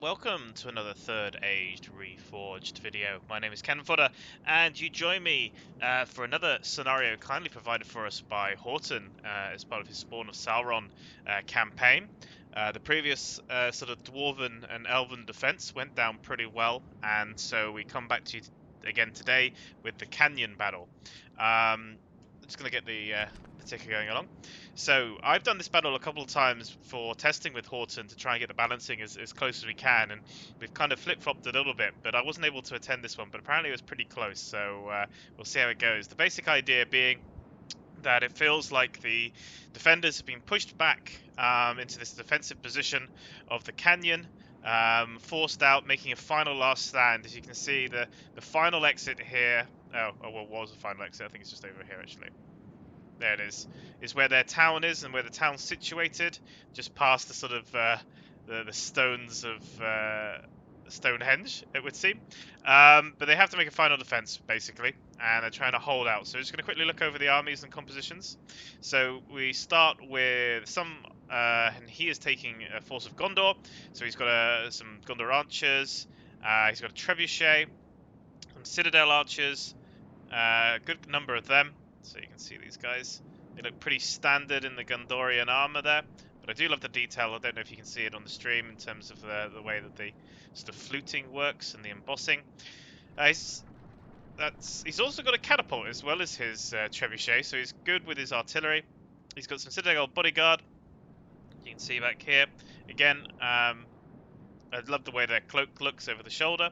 Welcome to another Third Aged Reforged video. My name is Cannon Fodder, and you join me for another scenario kindly provided for us by Horton as part of his Spawn of Sauron campaign. The previous sort of dwarven and elven defense went down pretty well, and so we come back to you again today with the canyon battle. Just going to get the ticker going along. So I've done this battle a couple of times for testing with Horton to try and get the balancing as close as we can, and we've kind of flip-flopped a little bit, but I wasn't able to attend this one, but apparently it was pretty close, so we'll see how it goes. The basic idea being that it feels like the defenders have been pushed back into this defensive position of the canyon, forced out, making a final last stand. As you can see, the final exit here, well, what was the final exit? I think it's just over here, actually. There it is where their town is and where the town's situated, just past the sort of the stones of Stonehenge, it would seem. But they have to make a final defense, basically, and they're trying to hold out. So we're just going to quickly look over the armies and compositions. So we start with and he is taking a force of Gondor. So he's got some Gondor archers. He's got a trebuchet, some citadel archers, a good number of them. So you can see these guys. They look pretty standard in the Gondorian armor there, but I do love the detail. I don't know if you can see it on the stream in terms of the way that the sort of fluting works and the embossing. He's also got a catapult as well as his trebuchet, so he's good with his artillery. He's got some citadel bodyguard. You can see back here. Again, I love the way their cloak looks over the shoulder.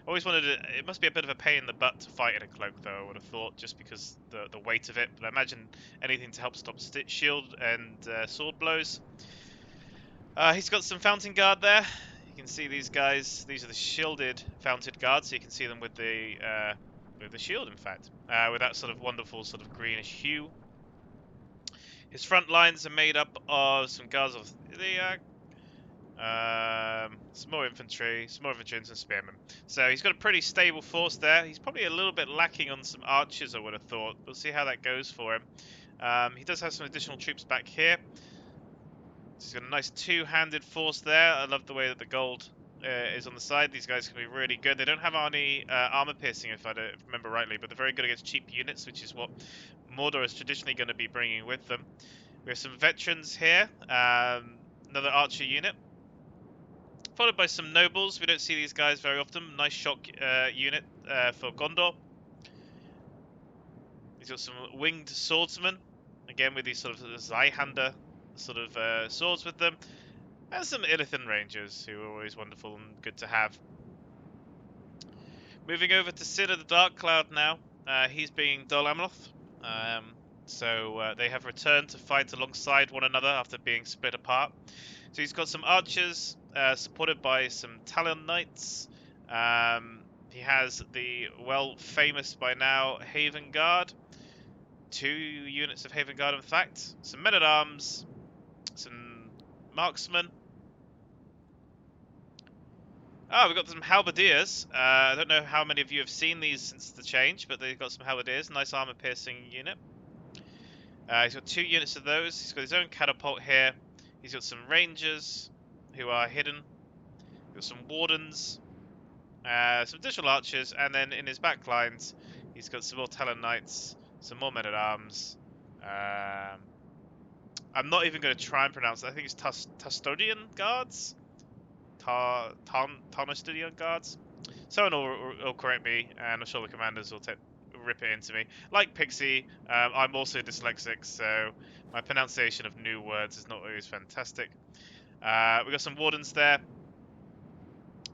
Always wanted it must be a bit of a pain in the butt to fight in a cloak, though, I would have thought, just because the weight of it. But I imagine anything to help stop shield and sword blows. He's got some fountain guard there. You can see these guys. These are the shielded fountain guards, so you can see them with the shield, in fact, with that sort of wonderful sort of greenish hue. His front lines are made up of some guards of the some more infantry and some spearmen. So he's got a pretty stable force there. He's probably a little bit lacking on some archers, I would have thought. We'll see how that goes for him. He does have some additional troops back here. He's got a nice two-handed force there. I love the way that the gold is on the side. These guys can be really good. They don't have any armor piercing, if I remember rightly, but they're very good against cheap units, which is what Mordor is traditionally going to be bringing with them. We have some veterans here. Another archer unit, followed by some nobles. We don't see these guys very often. Nice shock unit for Gondor. He's got some winged swordsmen, again with these sort of Zweihander sort of swords with them. And some Illithin rangers, who are always wonderful and good to have. Moving over to Sid of the Dark Cloud now. He's being Dol Amroth. So they have returned to fight alongside one another after being split apart. So he's got some archers, supported by some Talon Knights. He has the well-famous by now Haven Guard. 2 units of Haven Guard, in fact. Some men-at-arms. Some marksmen. We've got some halberdiers. I don't know how many of you have seen these since the change, but they've got some halberdiers. Nice armor-piercing unit. He's got 2 units of those. He's got his own catapult here. He's got some rangers who are hidden. He's got some wardens, some additional archers, and then in his back lines, he's got some more Talon Knights, some more men-at-arms. I'm not even going to try and pronounce it. I think it's Tustodian Guards? Tarnostodian Guards? Someone will correct me, and I'm sure the commanders will rip it into me. Like Pixie, I'm also dyslexic, so my pronunciation of new words is not always fantastic. We got some wardens there.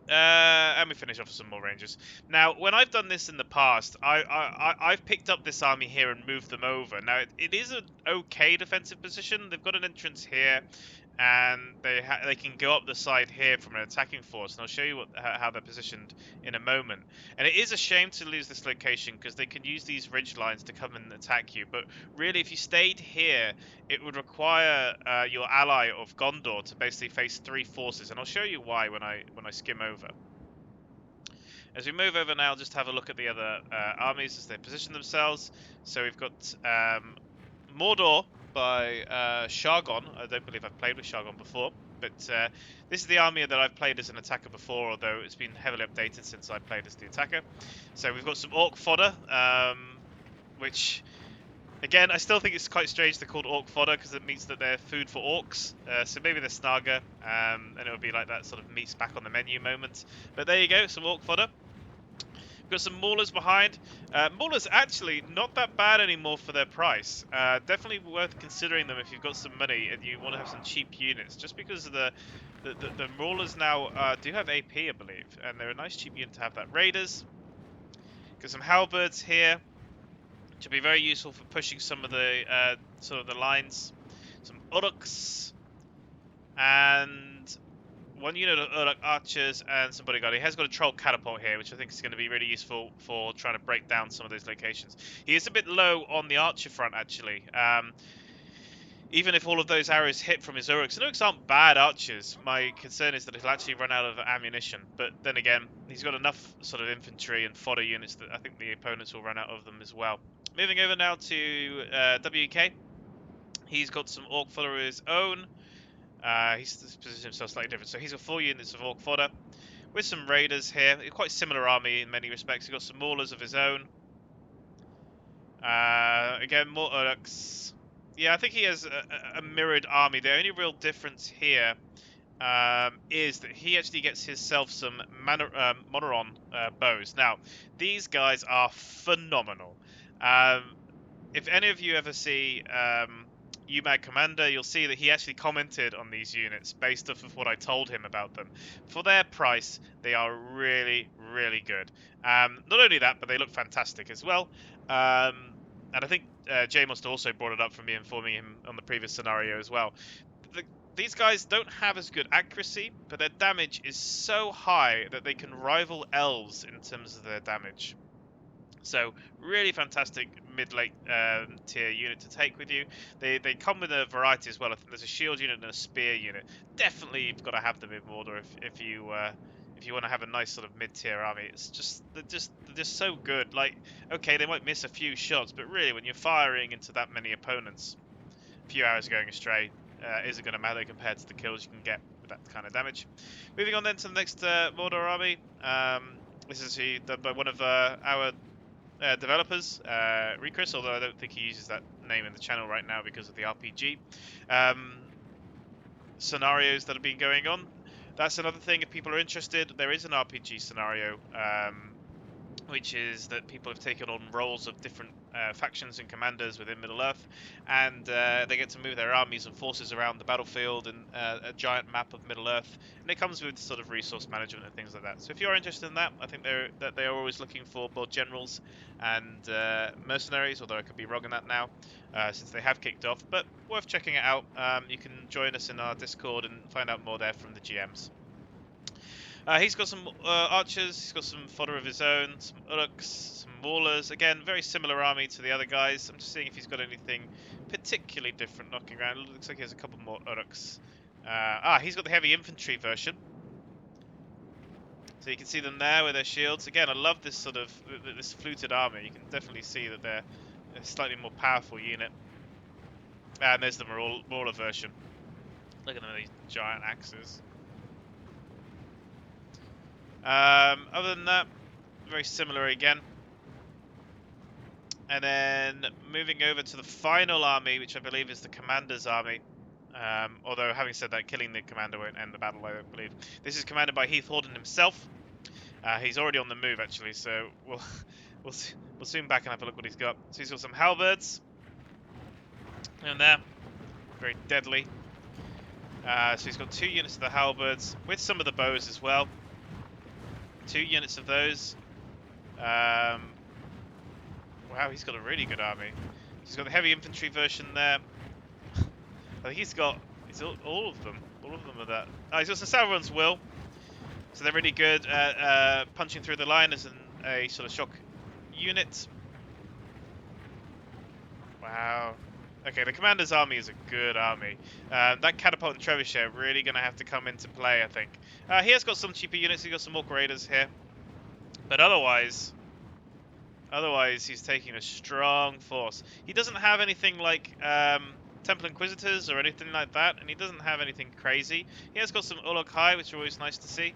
And we finish off with some more rangers. Now, when I've done this in the past, I've picked up this army here and moved them over. Now, it is an okay defensive position. They've got an entrance here, and they can go up the side here from an attacking force. And I'll show you how they're positioned in a moment. And it is a shame to lose this location, because they can use these ridge lines to come and attack you. But really, if you stayed here, it would require your ally of Gondor to basically face 3 forces, and I'll show you why when I skim over. As we move over now, just have a look at the other armies as they position themselves. So we've got Mordor by Shargon. I don't believe I've played with Shargon before. But this is the army that I've played as an attacker before, although it's been heavily updated since I played as the attacker. So we've got some Orc Fodder, which, again, I still think it's quite strange they're called Orc Fodder because it means that they're food for orcs. So maybe they're Snaga, and it would be like that sort of meats back on the menu moment. But there you go, some Orc Fodder. Got some Maulers behind. Maulers actually not that bad anymore for their price. Definitely worth considering them if you've got some money and you want to have some cheap units. Just because of the Maulers now do have AP, I believe, and they're a nice cheap unit to have. That Raiders. Got some Halberds here, which will be very useful for pushing some of the sort of the lines. Some Uruks and one unit of Uruk archers and some bodyguard. He has got a troll catapult here, which I think is going to be really useful for trying to break down some of those locations. He is a bit low on the archer front, actually. Even if all of those arrows hit from his Uruks, and Uruks aren't bad archers. My concern is that he'll actually run out of ammunition. But then again, he's got enough sort of infantry and fodder units that I think the opponents will run out of them as well. Moving over now to WK. He's got some Orc fodder of his own. He's positioned himself slightly different. So he's got 4 units of Orc fodder with some Raiders here. Quite similar army in many respects. He's got some Maulers of his own. Again, more Uruks. Yeah, I think he has a mirrored army. The only real difference here is that he actually gets himself some Monoron bows. Now, these guys are phenomenal. If any of you ever see UMAG Commander, you'll see that he actually commented on these units based off of what I told him about them. For their price, they are really, really good. Not only that, but they look fantastic as well. And I think Jay must have also brought it up from me informing him on the previous scenario as well. These guys don't have as good accuracy, but their damage is so high that they can rival elves in terms of their damage. So really fantastic mid-late tier unit to take with you. They come with a variety as well. I think there's a shield unit and a spear unit. Definitely you've got to have them in order if you want to have a nice sort of mid-tier army. It's just they're just so good. Like, okay, they might miss a few shots, but really when you're firing into that many opponents, a few arrows going astray isn't going to matter compared to the kills you can get with that kind of damage. Moving on then to the next Mordor army. This is done by one of our developers, Recris, although I don't think he uses that name in the channel right now because of the RPG scenarios that have been going on. That's another thing, if people are interested, there is an RPG scenario, which is that people have taken on roles of different factions and commanders within Middle-earth, and they get to move their armies and forces around the battlefield and a giant map of Middle-earth, and it comes with sort of resource management and things like that. So if you're interested in that, I think they are always looking for both generals and mercenaries, although I could be wrong on that now, since they have kicked off, but worth checking it out. You can join us in our Discord and find out more there from the GMs. He's got some archers, he's got some fodder of his own, some Uruks, some Maulers. Again, very similar army to the other guys. I'm just seeing if he's got anything particularly different knocking around. It looks like he has a couple more Uruks. He's got the heavy infantry version. So you can see them there with their shields. Again, I love this sort of this fluted armor. You can definitely see that they're a slightly more powerful unit. And there's the Mauler version. Look at them with these giant axes. Other than that, very similar again. And then moving over to the final army, which I believe is the commander's army. Although having said that, killing the commander won't end the battle, I don't believe. This is commanded by Horton himself. He's already on the move actually, so we'll soon back and have a look what he's got. So he's got some halberds. And there, very deadly. So he's got 2 units of the halberds with some of the bows as well. 2 units of those. Wow, he's got a really good army. He's got the heavy infantry version there. I think he's got all of them. All of them are that. Oh, he's got some Sauron's Will. So they're really good at punching through the line as a sort of shock unit. Wow. Okay, the commander's army is a good army. That catapult and trebuchet are really going to have to come into play, I think. He has got some cheaper units. He's got some Orc Raiders here. But otherwise, he's taking a strong force. He doesn't have anything like Temple Inquisitors or anything like that, and he doesn't have anything crazy. He has got some Uruk-hai, which are always nice to see.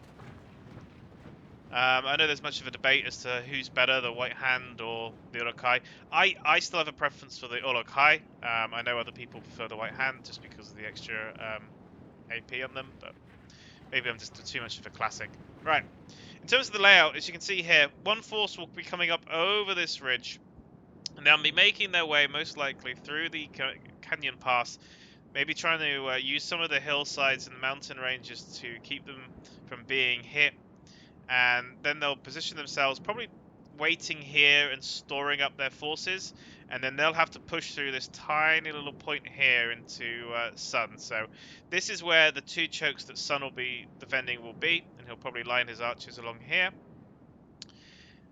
I know there's much of a debate as to who's better, the White Hand or the Uruk-hai. I still have a preference for the Uruk-hai. I know other people prefer the White Hand just because of the extra AP on them, but maybe I'm just too much of a classic. Right, in terms of the layout, as you can see here, one force will be coming up over this ridge, and they'll be making their way most likely through the canyon pass, maybe trying to use some of the hillsides and mountain ranges to keep them from being hit. And then they'll position themselves, probably waiting here and storing up their forces, and then they'll have to push through this tiny little point here into Sun. So this is where the two chokes that Sun will be defending will be, and he'll probably line his archers along here.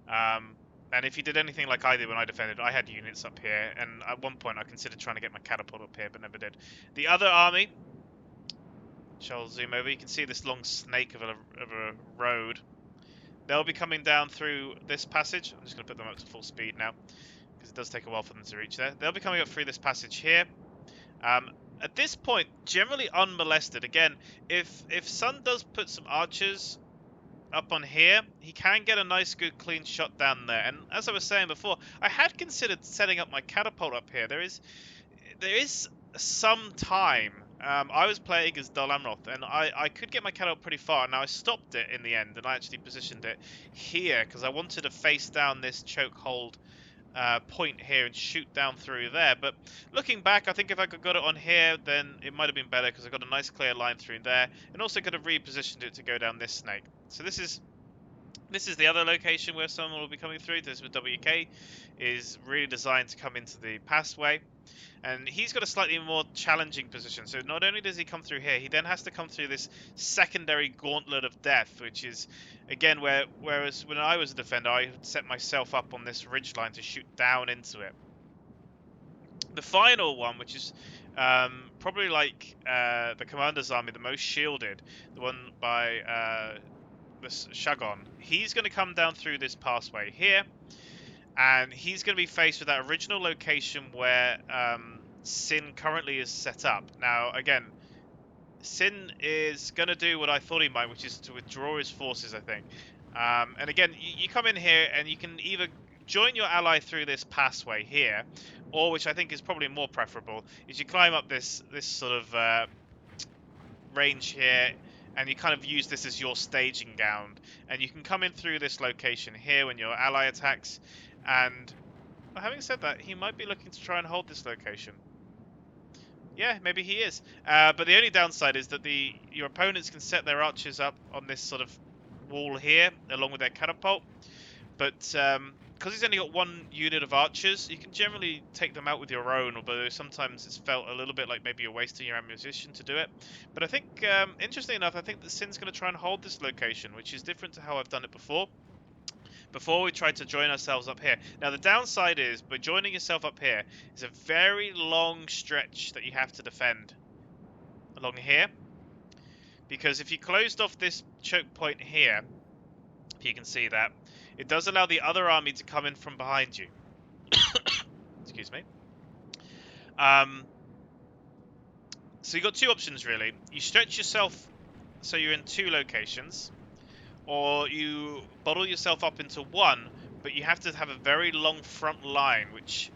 And if he did anything like I did when I defended, I had units up here, and at one point I considered trying to get my catapult up here, but never did. The other army, which I'll zoom over, you can see this long snake of a road. They'll be coming down through this passage. I'm just going to put them up to full speed now, because it does take a while for them to reach there. They'll be coming up through this passage here. At this point, generally unmolested. Again, if Sun does put some archers up on here, he can get a nice, good, clean shot down there. And as I was saying before, I had considered setting up my catapult up here. There is some time. I was playing as Dol Amroth, and I could get my catapult pretty far. Now I stopped it in the end, and I actually positioned it here because I wanted to face down this chokehold point here and shoot down through there. But looking back, I think if I could got it on here, then it might have been better because I got a nice clear line through there, and also could have repositioned it to go down this snake. So this is the other location where someone will be coming through. This with WK is really designed to come into the passway. And he's got a slightly more challenging position. So not only does he come through here, he then has to come through this secondary gauntlet of death, which is, again, whereas when I was a defender, I set myself up on this ridgeline to shoot down into it. The final one, which is probably like the Commander's Army, the most shielded, the one by this Shagon, he's going to come down through this passway here. And he's going to be faced with that original location where Sin currently is set up. Now, again, Sin is going to do what I thought he might, which is to withdraw his forces, I think. And again, you come in here and you can either join your ally through this passway here, or, which I think is probably more preferable, is you climb up this sort of range here, and you kind of use this as your staging ground. And you can come in through this location here when your ally attacks. And having said that, he might be looking to try and hold this location. Yeah, maybe he is. But the only downside is that your opponents can set their archers up on this sort of wall here, along with their catapult. But because he's only got one unit of archers, you can generally take them out with your own, although sometimes it's felt a little bit like maybe you're wasting your ammunition to do it. But I think, interestingly enough, I think that Sin's going to try and hold this location, which is different to how I've done it before. Before we tried to join ourselves up here. Now the downside is, by joining yourself up here, is a very long stretch that you have to defend along here. Because if you closed off this choke point here, if you can see that, it does allow the other army to come in from behind you. Excuse me. So you've got two options really. You stretch yourself so you're in two locations, or you bottle yourself up into one, but you have to have a very long front line, which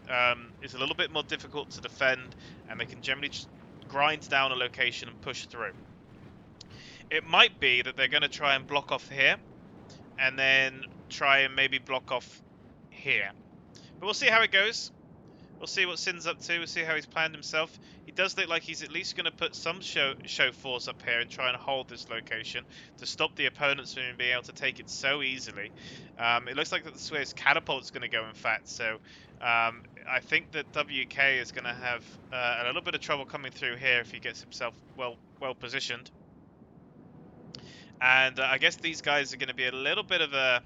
is a little bit more difficult to defend, and they can generally just grind down a location and push through. It might be that they're going to try and block off here, and then try and maybe block off here. But we'll see how it goes. We'll see what Sin's up to. We'll see how he's planned himself. He does look like he's at least going to put some show force up here and try and hold this location to stop the opponents from being able to take it so easily. It looks like that's where his catapult is going to go, in fact. So I think that WK is going to have a little bit of trouble coming through here if he gets himself well positioned. And I guess these guys are going to be a little bit of a,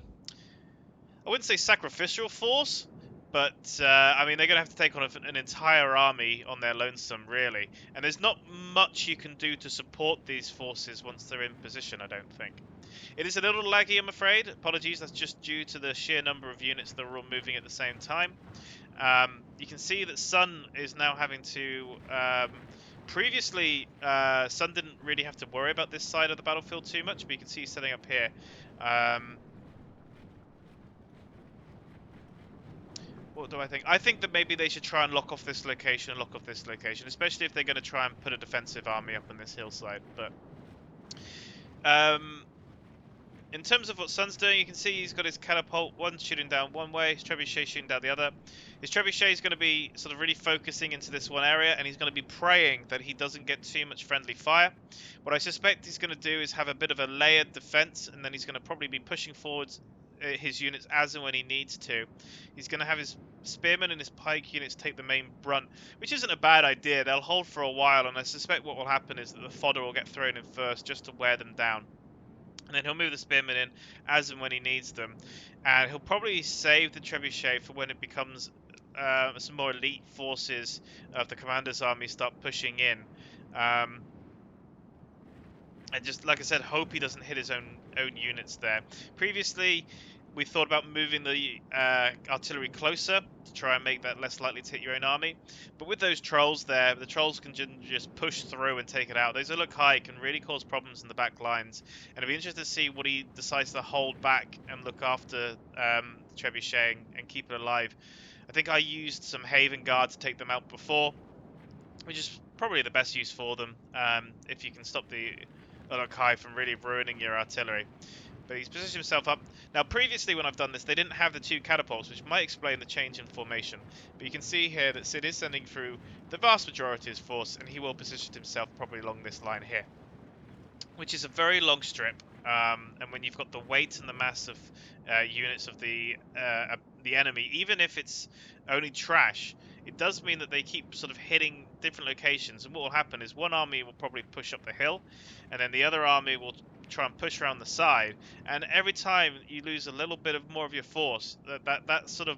I wouldn't say sacrificial force, but, I mean, they're going to have to take on an entire army on their lonesome, really. And there's not much you can do to support these forces once they're in position, I don't think. It is a little laggy, I'm afraid. Apologies, that's just due to the sheer number of units that are all moving at the same time. You can see that Sun is now having to... previously, Sun didn't really have to worry about this side of the battlefield too much, but you can see he's setting up here. What do I think? I think that maybe they should try and lock off this location, especially if they're going to try and put a defensive army up on this hillside. But in terms of what Sun's doing, you can see he's got his catapult, one shooting down one way, his trebuchet shooting down the other. His trebuchet is going to be sort of really focusing into this one area, and he's going to be praying that he doesn't get too much friendly fire. What I suspect he's going to do is have a bit of a layered defense, and then he's going to probably be pushing forwards his units as and when he needs to. He's going to have his spearmen and his pike units take the main brunt, which isn't a bad idea. They'll hold for a while, and I suspect what will happen is that the fodder will get thrown in first just to wear them down. And then he'll move the spearmen in as and when he needs them. And he'll probably save the trebuchet for when it becomes some more elite forces of the commander's army start pushing in. And just, like I said, hope he doesn't hit his own units there. Previously, we thought about moving the artillery closer to try and make that less likely to hit your own army. But with those trolls there, the trolls can just push through and take it out. Those that look high can really cause problems in the back lines. And it'll be interesting to see what he decides to hold back and look after the trebuchet and keep it alive. I think I used some Haven Guard to take them out before, which is probably the best use for them, if you can stop the Uruk-hai from really ruining your artillery. But he's positioned himself up. Now, previously when I've done this, they didn't have the two catapults, which might explain the change in formation. But you can see here that Sid is sending through the vast majority of his force, and he will position himself probably along this line here, which is a very long strip. And when you've got the weight and the mass of units of the enemy, even if it's only trash, it does mean that they keep sort of hitting different locations. And what will happen is one army will probably push up the hill, and then the other army will try and push around the side. And every time you lose a little bit of more of your force, that sort of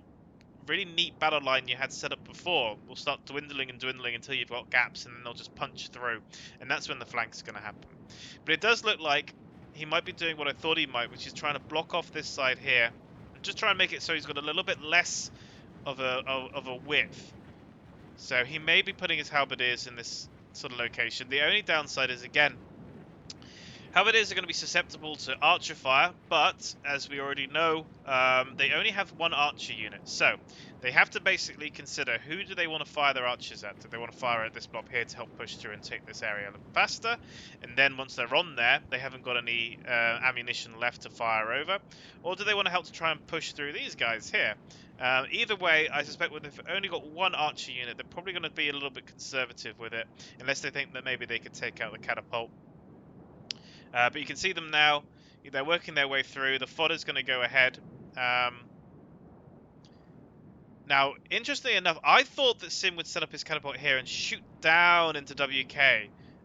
really neat battle line you had set up before will start dwindling and dwindling until you've got gaps, and then they'll just punch through. And that's when the flank's going to happen. But it does look like he might be doing what I thought he might, which is trying to block off this side here, and just try and make it so he's got a little bit less of a width. So he may be putting his halberdiers in this sort of location. The only downside is, again, halberdiers are going to be susceptible to archer fire, but as we already know, they only have one archer unit. So they have to basically consider, who do they want to fire their archers at? Do they want to fire at this blob here to help push through and take this area a little faster? And then once they're on there, they haven't got any ammunition left to fire over. Or do they want to help to try and push through these guys here? Either way, I suspect if they've only got one archer unit, they're probably going to be a little bit conservative with it, unless they think that maybe they could take out the catapult. But you can see them now. They're working their way through. The fodder's going to go ahead. Now, interestingly enough, I thought that Sim would set up his catapult here and shoot down into WK.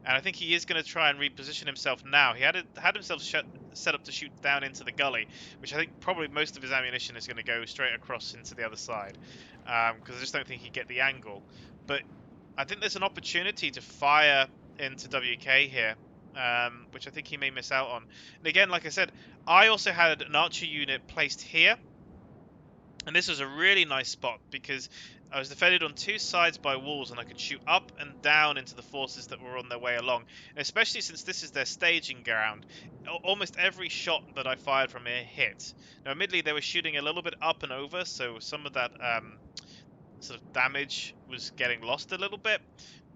And I think he is going to try and reposition himself now. He had himself set up to shoot down into the gully, which I think probably most of his ammunition is going to go straight across into the other side. Because I just don't think he'd get the angle. But I think there's an opportunity to fire into WK here, which I think he may miss out on. And again, like I said, I also had an archer unit placed here. And this was a really nice spot because I was defended on two sides by walls, and I could shoot up and down into the forces that were on their way along. And especially since this is their staging ground, almost every shot that I fired from here hit. Now, admittedly, they were shooting a little bit up and over, so some of that sort of damage was getting lost a little bit.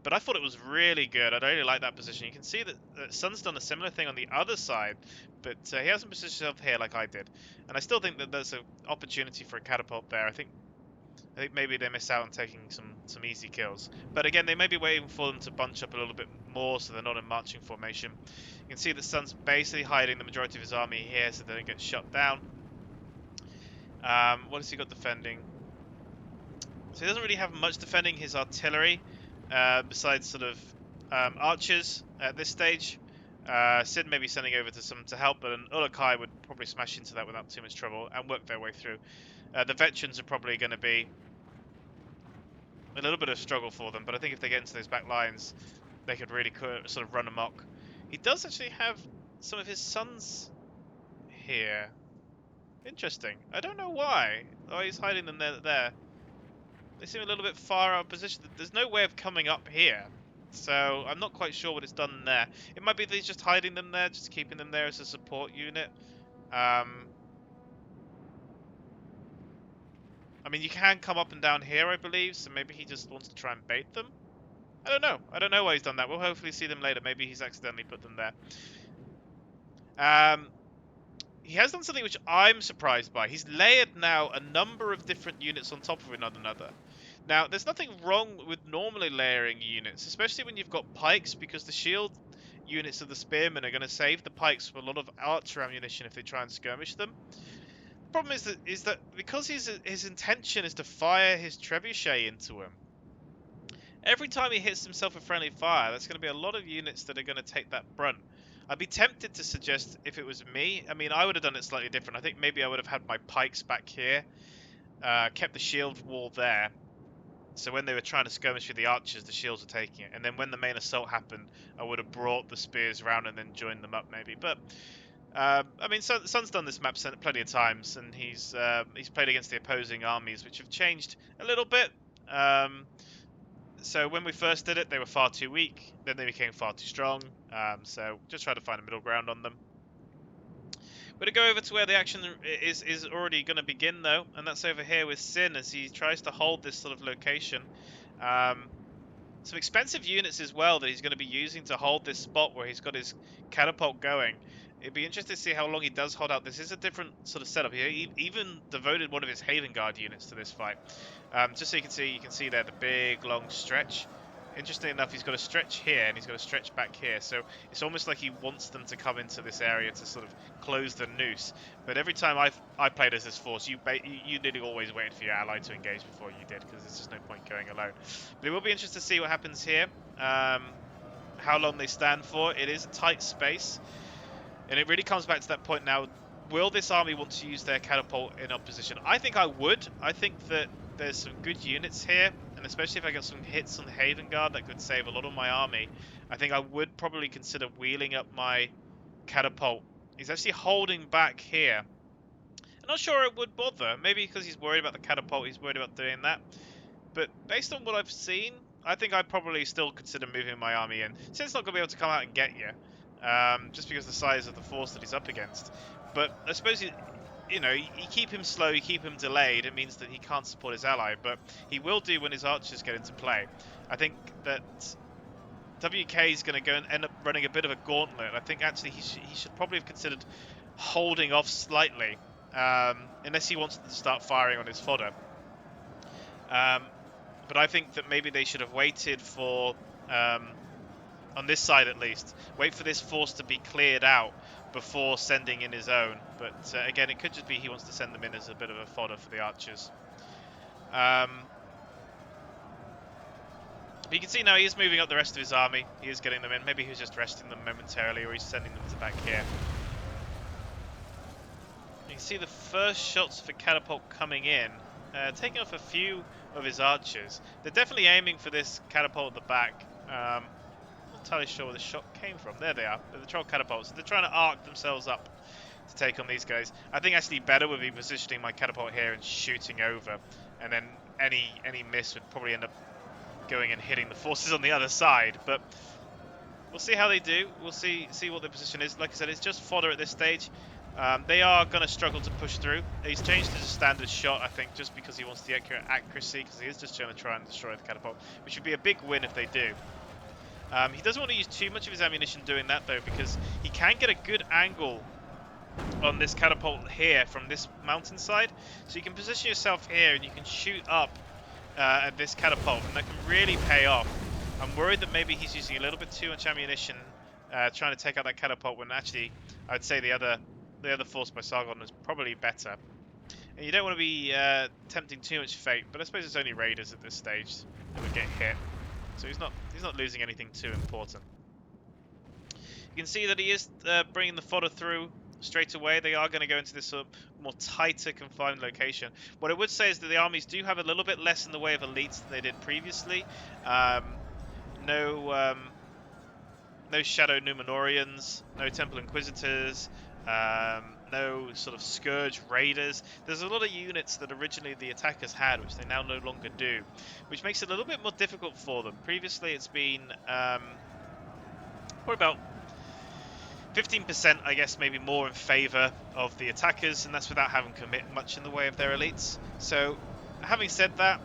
But I thought it was really good. I really like that position. You can see that Sun's done a similar thing on the other side, but he hasn't positioned himself here like I did. And I still think that there's an opportunity for a catapult there. I think maybe they miss out on taking some easy kills. But again, they may be waiting for them to bunch up a little bit more so they're not in marching formation. You can see that Sun's basically hiding the majority of his army here so they don't get shut down. What has he got defending? So he doesn't really have much defending his artillery. Besides sort of archers at this stage. Sid may be sending over to some to help, but an Uruk-hai would probably smash into that without too much trouble and work their way through. The veterans are probably going to be a little bit of struggle for them, but I think if they get into those back lines, they could really sort of run amok. He does actually have some of his sons here. Interesting. I don't know why. Oh, he's hiding them there. They seem a little bit far out of position. There's no way of coming up here. So I'm not quite sure what it's done there. It might be that he's just hiding them there, just keeping them there as a support unit. I mean, you can come up and down here, I believe, so maybe he just wants to try and bait them. I don't know. I don't know why he's done that. We'll hopefully see them later. Maybe he's accidentally put them there. He has done something which I'm surprised by. He's layered now a number of different units on top of one another. Now, there's nothing wrong with normally layering units, especially when you've got pikes, because the shield units of the spearmen are going to save the pikes from a lot of archer ammunition if they try and skirmish them. The problem is that because his intention is to fire his trebuchet into him, every time he hits himself with friendly fire, that's going to be a lot of units that are going to take that brunt. I'd be tempted to suggest, if it was me, I mean, I would have done it slightly different. I think maybe I would have had my pikes back here, kept the shield wall there, so when they were trying to skirmish with the archers, the shields were taking it. And then when the main assault happened, I would have brought the spears around and then joined them up maybe. But, I mean, Sun's done this map plenty of times, and he's played against the opposing armies, which have changed a little bit. So when we first did it, they were far too weak. Then they became far too strong. So just try to find a middle ground on them. We're going to go over to where the action is already going to begin, though. And that's over here with Sin as he tries to hold this sort of location. Some expensive units as well that he's going to be using to hold this spot where he's got his catapult going. It'd be interesting to see how long he does hold out. This is a different sort of setup. He even devoted one of his Haven Guard units to this fight. Just so you can see there the big long stretch. Interesting enough, he's got a stretch here and he's got a stretch back here. So it's almost like he wants them to come into this area to sort of close the noose. But every time I played as this force, you nearly always waited for your ally to engage before you did, because there's just no point going alone. But it will be interesting to see what happens here. How long they stand for. It is a tight space. And it really comes back to that point now. Will this army want to use their catapult in opposition? I think I would. I think that there's some good units here, and especially if I get some hits on the Haven Guard, that could save a lot of my army. I think I would probably consider wheeling up my catapult. He's actually holding back here. I'm not sure it would bother. Maybe because he's worried about the catapult, he's worried about doing that. But based on what I've seen, I think I'd probably still consider moving my army in. Since it's not going to be able to come out and get you, just because of the size of the force that he's up against. But I suppose, you know, you keep him slow, you keep him delayed, it means that he can't support his ally, but he will do when his archers get into play. I think that WK is going to go and end up running a bit of a gauntlet. I think actually he should probably have considered holding off slightly, unless he wants to start firing on his fodder. But I think that maybe they should have waited for, on this side at least, wait for this force to be cleared out before sending in his own. But again, it could just be he wants to send them in as a bit of a fodder for the archers. You can see now he is moving up the rest of his army. He is getting them in. Maybe he was just resting them momentarily, or he's sending them to back here. You can see the first shots for catapult coming in, taking off a few of his archers. They're definitely aiming for this catapult at the back. Not entirely sure where the shot came from. There they are. They're the troll catapults. They're trying to arc themselves up to take on these guys. I think actually better would be positioning my catapult here and shooting over, and then any miss would probably end up going and hitting the forces on the other side. But we'll see how they do. We'll see what their position is. Like I said, it's just fodder at this stage. They are going to struggle to push through. He's changed to a standard shot, I think, just because he wants the accuracy, because he is just trying to try and destroy the catapult, which would be a big win if they do. He doesn't want to use too much of his ammunition doing that, though, because he can get a good angle on this catapult here from this mountainside. So you can position yourself here and you can shoot up at this catapult, and that can really pay off. I'm worried that maybe he's using a little bit too much ammunition trying to take out that catapult, when actually I'd say the other force by Sargon is probably better. And you don't want to be tempting too much fate, but I suppose it's only raiders at this stage that would get hit. So he's not losing anything too important. You can see that he is bringing the fodder through straight away. They are going to go into this sort of more tighter, confined location. What I would say is that the armies do have a little bit less in the way of elites than they did previously. No Shadow Numenorians, no Temple Inquisitors, no no sort of Scourge Raiders. There's a lot of units that originally the attackers had, which they now no longer do, which makes it a little bit more difficult for them. Previously, it's been probably about 15%, I guess, maybe more in favour of the attackers, and that's without having to commit much in the way of their elites. So, having said that,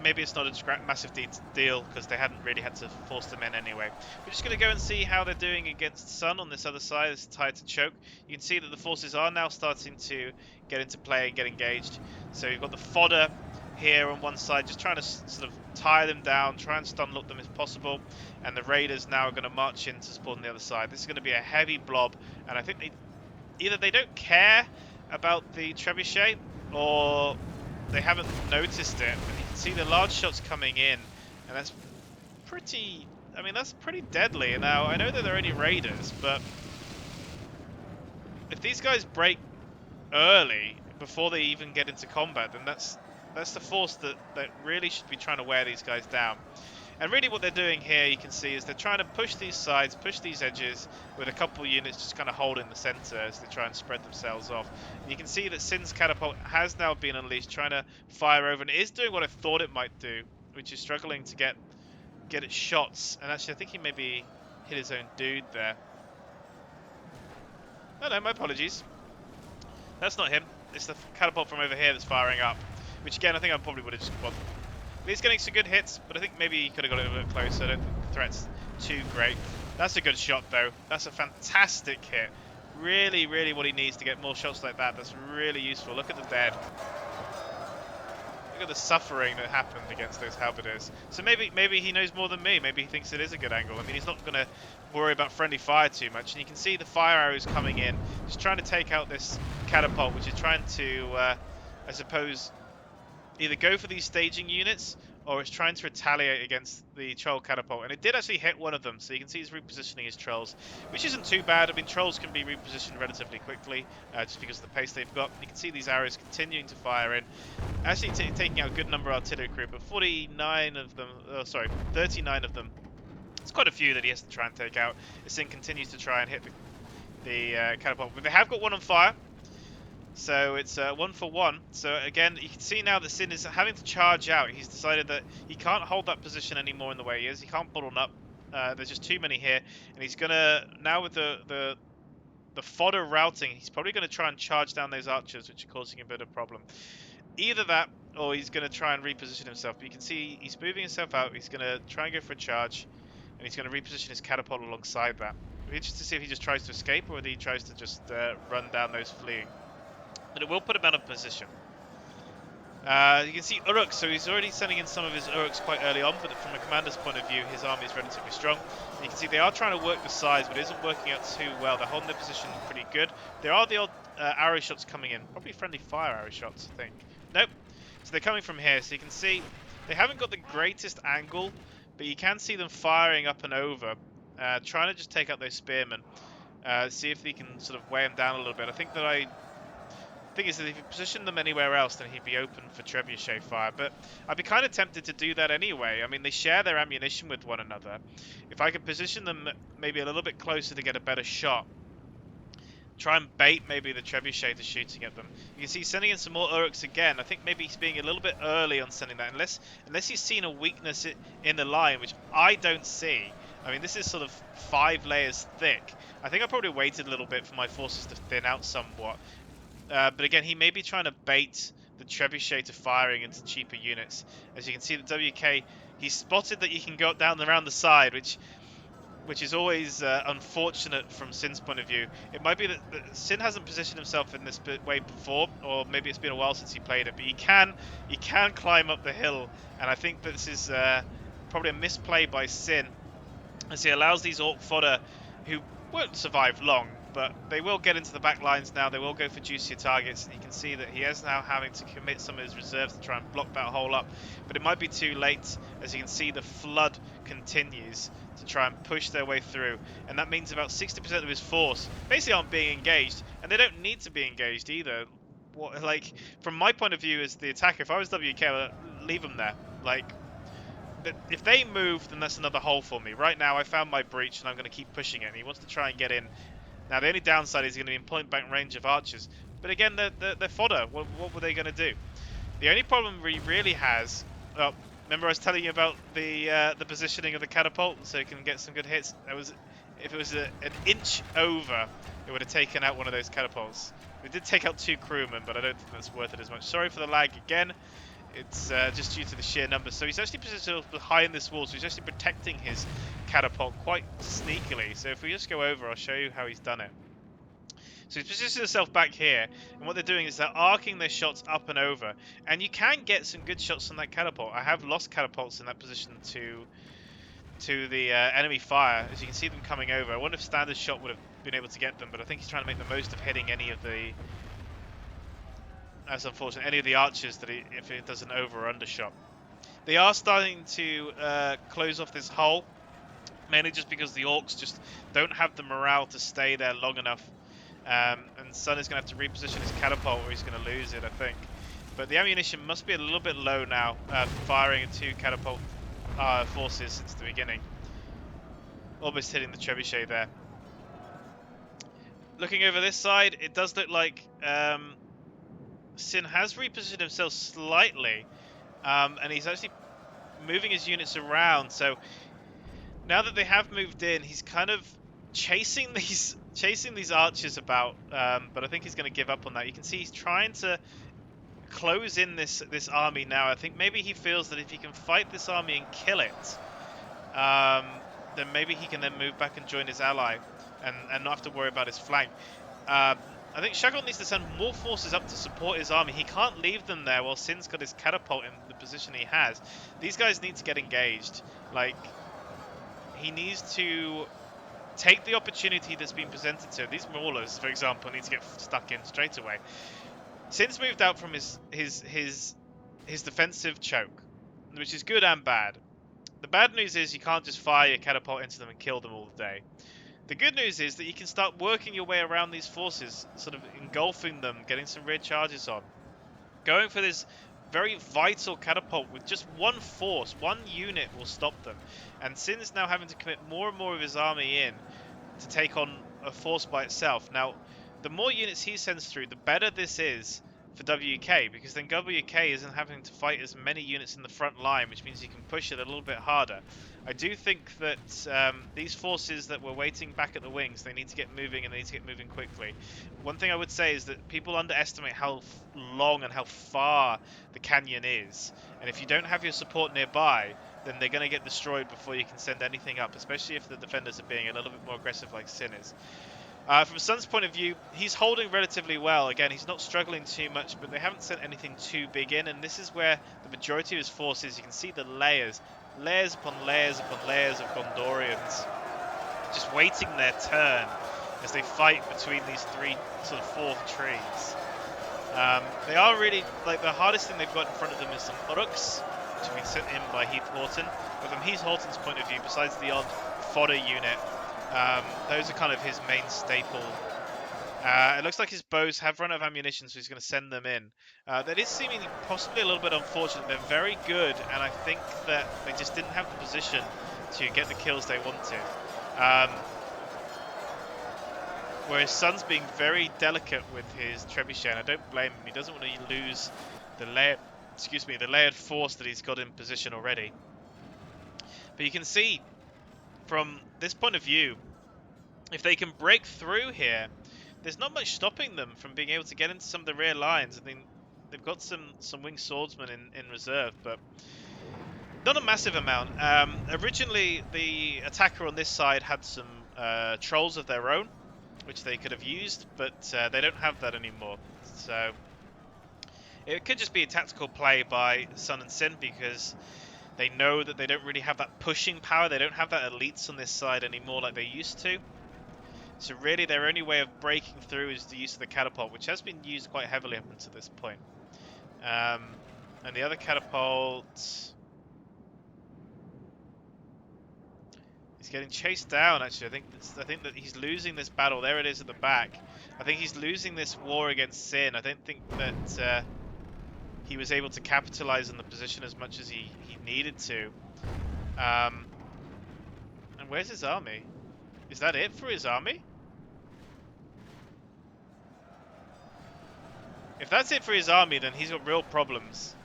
maybe it's not a massive deal because they hadn't really had to force them in anyway. We're just going to go and see how they're doing against Sun on this other side. It's tied to choke. You can see that the forces are now starting to get into play and get engaged. So you've got the fodder here on one side, just trying to sort of tie them down, try and stun lock them if possible. And the raiders now are going to march in to support on the other side. This is going to be a heavy blob, and I think either they don't care about the trebuchet or they haven't noticed it. And you can see the large shots coming in, and that's pretty, I mean, that's pretty deadly. Now, I know that they're only raiders, but if these guys break early before they even get into combat, then that's the force that really should be trying to wear these guys down. And really what they're doing here, you can see, is they're trying to push these sides, push these edges, with a couple units just kind of holding the center as they try and spread themselves off. And you can see that Sin's catapult has now been unleashed, trying to fire over, and it is doing what I thought it might do, which is struggling to get its shots. And actually, I think he maybe hit his own dude there. No, my apologies. That's not him. It's the catapult from over here that's firing up, which again, I think I probably would have just... Well, he's getting some good hits, but I think maybe he could have got it a bit closer. I don't think the threat's too great. That's a good shot, though. That's a fantastic hit. Really, really what he needs to get more shots like that. That's really useful. Look at the dead. Look at the suffering that happened against those halberdiers. So maybe he knows more than me. Maybe he thinks it is a good angle. I mean, he's not going to worry about friendly fire too much. And you can see the fire arrows coming in. Just trying to take out this catapult, which is trying to, I suppose, either go for these staging units, or it's trying to retaliate against the troll catapult. And it did actually hit one of them, so you can see he's repositioning his trolls, which isn't too bad. I mean, trolls can be repositioned relatively quickly, just because of the pace they've got. You can see these arrows continuing to fire in, actually taking out a good number of artillery crew, but 39 of them, oh, sorry, 39 of them. It's quite a few that he has to try and take out. Sin continues to try and hit the catapult, but they have got one on fire. So it's 1 for 1. So again, you can see now that Sin is having to charge out. He's decided that he can't hold that position anymore in the way he is. He can't bottle up. There's just too many here, and he's gonna now with the fodder routing. He's probably gonna try and charge down those archers, which are causing a bit of problem. Either that, or he's gonna try and reposition himself. But you can see he's moving himself out. He's gonna try and go for a charge, and he's gonna reposition his catapult alongside that. It'll be interesting to see if he just tries to escape or whether he tries to just run down those fleeing. But it will put him out of position. You can see Uruk, so he's already sending in some of his Uruks quite early on, but from a commander's point of view, his army is relatively strong. And you can see they are trying to work the sides, but it isn't working out too well. They're holding their position pretty good. There are the odd arrow shots coming in, probably friendly fire arrow shots, I think. Nope. So they're coming from here, so you can see they haven't got the greatest angle, but you can see them firing up and over, trying to just take out those spearmen. See if they can sort of weigh them down a little bit. I think that thing is that if you position them anywhere else, then he'd be open for trebuchet fire. But I'd be kind of tempted to do that anyway. I mean, they share their ammunition with one another. If I could position them maybe a little bit closer to get a better shot, try and bait maybe the trebuchet to shooting at them. You can see he's sending in some more Uruks again. I think maybe he's being a little bit early on sending that, unless he's seen a weakness in the line, which I don't see. I mean, this is sort of 5 layers thick. I think I probably waited a little bit for my forces to thin out somewhat. But again, he may be trying to bait the trebuchet to firing into cheaper units. As you can see, the WK, he's spotted that you can go down around the side, which is always unfortunate from Sin's point of view. It might be that Sin hasn't positioned himself in this way before, or maybe it's been a while since he played it. But he can climb up the hill, and I think that this is probably a misplay by Sin, as he allows these Orc fodder, who won't survive long, but they will get into the back lines now. They will go for juicier targets, and you can see that he is now having to commit some of his reserves to try and block that hole up. But it might be too late, as you can see the flood continues to try and push their way through, and that means about 60% of his force basically aren't being engaged, and they don't need to be engaged either. Like, from my point of view as the attacker, if I was WK, I'd leave them there. Like, if they move, then that's another hole for me. Right now, I found my breach, and I'm going to keep pushing it, and he wants to try and get in Now, the only downside is going to be in point-blank range of archers. But again, they're fodder. What were they going to do? The only problem he really has... Well, remember I was telling you about the positioning of the catapult, so he can get some good hits? If it was an inch over, it would have taken out one of those catapults. We did take out 2 crewmen, but I don't think that's worth it as much. Sorry for the lag again. It's just due to the sheer numbers. So he's actually positioned behind this wall, so he's actually protecting his catapult quite sneakily. So if we just go over, I'll show you how he's done it. So he's positioned himself back here, and what they're doing is they're arcing their shots up and over. And you can get some good shots on that catapult. I have lost catapults in that position to the enemy fire, as you can see them coming over. I wonder if standard shot would have been able to get them, but I think he's trying to make the most of hitting any of the... That's unfortunate. Any of the archers that if it does an over or under shot. They are starting to close off this hull, mainly just because the orcs just don't have the morale to stay there long enough. And Sun is going to have to reposition his catapult, or he's going to lose it, I think. But the ammunition must be a little bit low now, firing at 2 catapult forces since the beginning. Almost hitting the trebuchet there. Looking over this side, it does look like... Sin has repositioned himself slightly, and he's actually moving his units around. So now that they have moved in, he's kind of chasing these archers about. But I think he's going to give up on that. You can see he's trying to close in this army now. I think maybe he feels that if he can fight this army and kill it, then maybe he can then move back and join his ally, and not have to worry about his flank. I think Shagon needs to send more forces up to support his army. He can't leave them there while Sin's got his catapult in the position he has. These guys need to get engaged. Like, he needs to take the opportunity that's been presented to him. These maulers, for example, need to get stuck in straight away. Sin's moved out from his defensive choke, which is good and bad. The bad news is you can't just fire your catapult into them and kill them all day. The good news is that you can start working your way around these forces, sort of engulfing them, getting some rear charges on. Going for this very vital catapult with just one force, one unit will stop them. And Sin's now having to commit more and more of his army in to take on a force by itself. Now, the more units he sends through, the better this is for WK, because then WK isn't having to fight as many units in the front line, which means you can push it a little bit harder. I do think that these forces that were waiting back at the wings, they need to get moving, and they need to get moving quickly. One thing I would say is that people underestimate how long and how far the canyon is, and if you don't have your support nearby, then they're going to get destroyed before you can send anything up, especially if the defenders are being a little bit more aggressive like Sin is. From Sun's point of view, he's holding relatively well. Again, he's not struggling too much, but they haven't sent anything too big in, and this is where the majority of his forces, you can see the layers upon layers upon layers of Gondorians just waiting their turn as they fight between these sort of four trees. They are really, like, the hardest thing they've got in front of them is some Uruks, which have been sent in by Heath Horton. But from Heath Horton's point of view, besides the odd fodder unit, those are kind of his main staple. It looks like his bows have run out of ammunition, so he's going to send them in. That is seemingly possibly a little bit unfortunate. They're very good, and I think that they just didn't have the position to get the kills they want to. Whereas Sun's being very delicate with his trebuchet, and I don't blame him. He doesn't want to lose the layered force that he's got in position already. But you can see from this point of view, if they can break through here, there's not much stopping them from being able to get into some of the rear lines. I mean, they've got some winged swordsmen in reserve, but not a massive amount. Originally, the attacker on this side had some trolls of their own, which they could have used, but they don't have that anymore. So it could just be a tactical play by Sun and Sin, because they know that they don't really have that pushing power. They don't have that elites on this side anymore like they used to. So really their only way of breaking through is the use of the catapult, which has been used quite heavily up until this point. And the other catapult... he's getting chased down, actually. I think that he's losing this battle. There it is at the back. I think he's losing this war against Sin. I don't think that he was able to capitalize on the position as much as he needed to. And where's his army? Is that it for his army? if that's it for his army, then he's got real problems.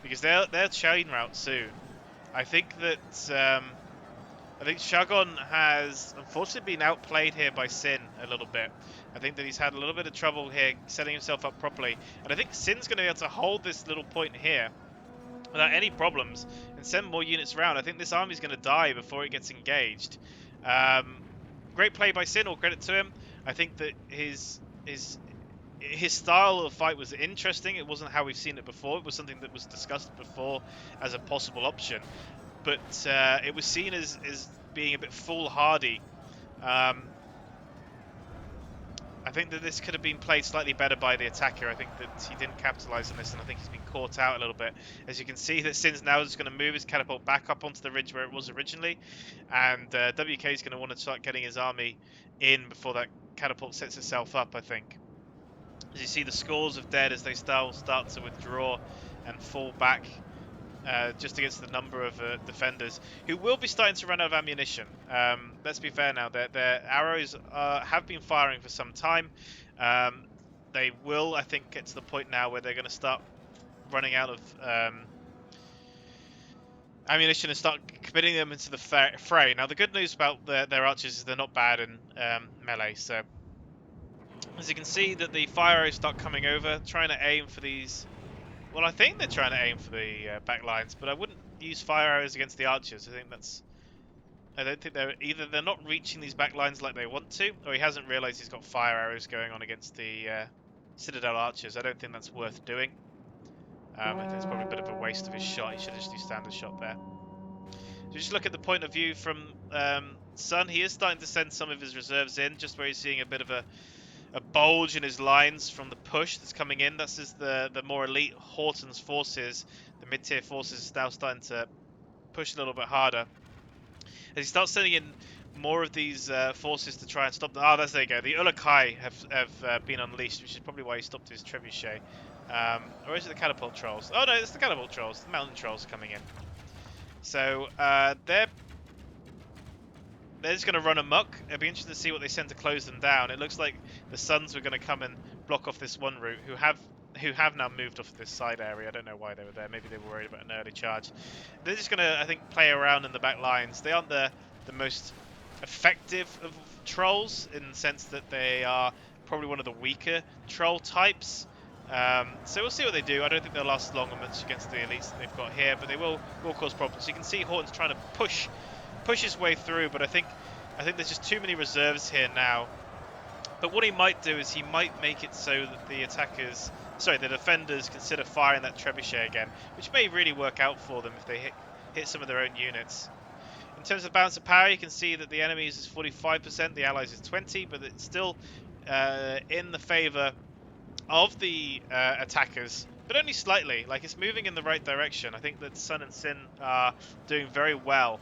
Because they're chain route soon. I think that I think Shagon has unfortunately been outplayed here by Sin a little bit. I think that he's had a little bit of trouble here setting himself up properly, and I think Sin's going to be able to hold this little point here without any problems and send more units around. I think this army's going to die before it gets engaged. Great play by Sin, all credit to him. I think that his style of fight was interesting. It wasn't how we've seen it before. It was something that was discussed before as a possible option, but it was seen as being a bit foolhardy. I think that this could have been played slightly better by the attacker. I think that he didn't capitalize on this, and I think he's been caught out a little bit. As you can see, that Sin's now is going to move his catapult back up onto the ridge where it was originally, and WK is going to want to start getting his army in before that catapult sets itself up, I think. As you see the scores of dead as they start to withdraw and fall back just against the number of defenders, who will be starting to run out of ammunition. Let's be fair now, their arrows have been firing for some time. They will, I think, get to the point now where they're going to start running out of ammunition and start committing them into the fray. Now, the good news about their archers is they're not bad in melee, so as you can see that the fire arrows start coming over, trying to aim for these. Well, I think they're trying to aim for the back lines, but I wouldn't use fire arrows against the archers. I don't think they're not reaching these back lines like they want to, or he hasn't realised he's got fire arrows going on against the Citadel archers. I don't think that's worth doing. I think it's probably a bit of a waste of his shot. He should just do standard shot there. So just look at the point of view from Sun. He is starting to send some of his reserves in, just where he's seeing a bit of a bulge in his lines from the push that's coming in. That's just the more elite Horton's forces. The mid-tier forces is now starting to push a little bit harder. As he starts sending in more of these forces to try and stop them. Oh, there you go. The Ulakai have been unleashed, which is probably why he stopped his trebuchet. Or is it the catapult trolls? Oh no, it's the catapult trolls. The mountain trolls coming in. So they're just going to run amok. It'll be interesting to see what they send to close them down. It looks like the Suns were going to come and block off this one route, who have now moved off this side area. I don't know why they were there. Maybe they were worried about an early charge. They're just going to, I think, play around in the back lines. They aren't the most effective of trolls, in the sense that they are probably one of the weaker troll types. So we'll see what they do. I don't think they'll last long much against the elites that they've got here, but they will cause problems. You can see Horton's trying to push his way through, but I think there's just too many reserves here now. But what he might do is he might make it so that the defenders consider firing that trebuchet again, which may really work out for them if they hit some of their own units. In terms of balance of power, you can see that the enemies is 45%, the allies is 20%, but it's still in the favour of the attackers, but only slightly. Like, it's moving in the right direction. I think that Sun and Sin are doing very well.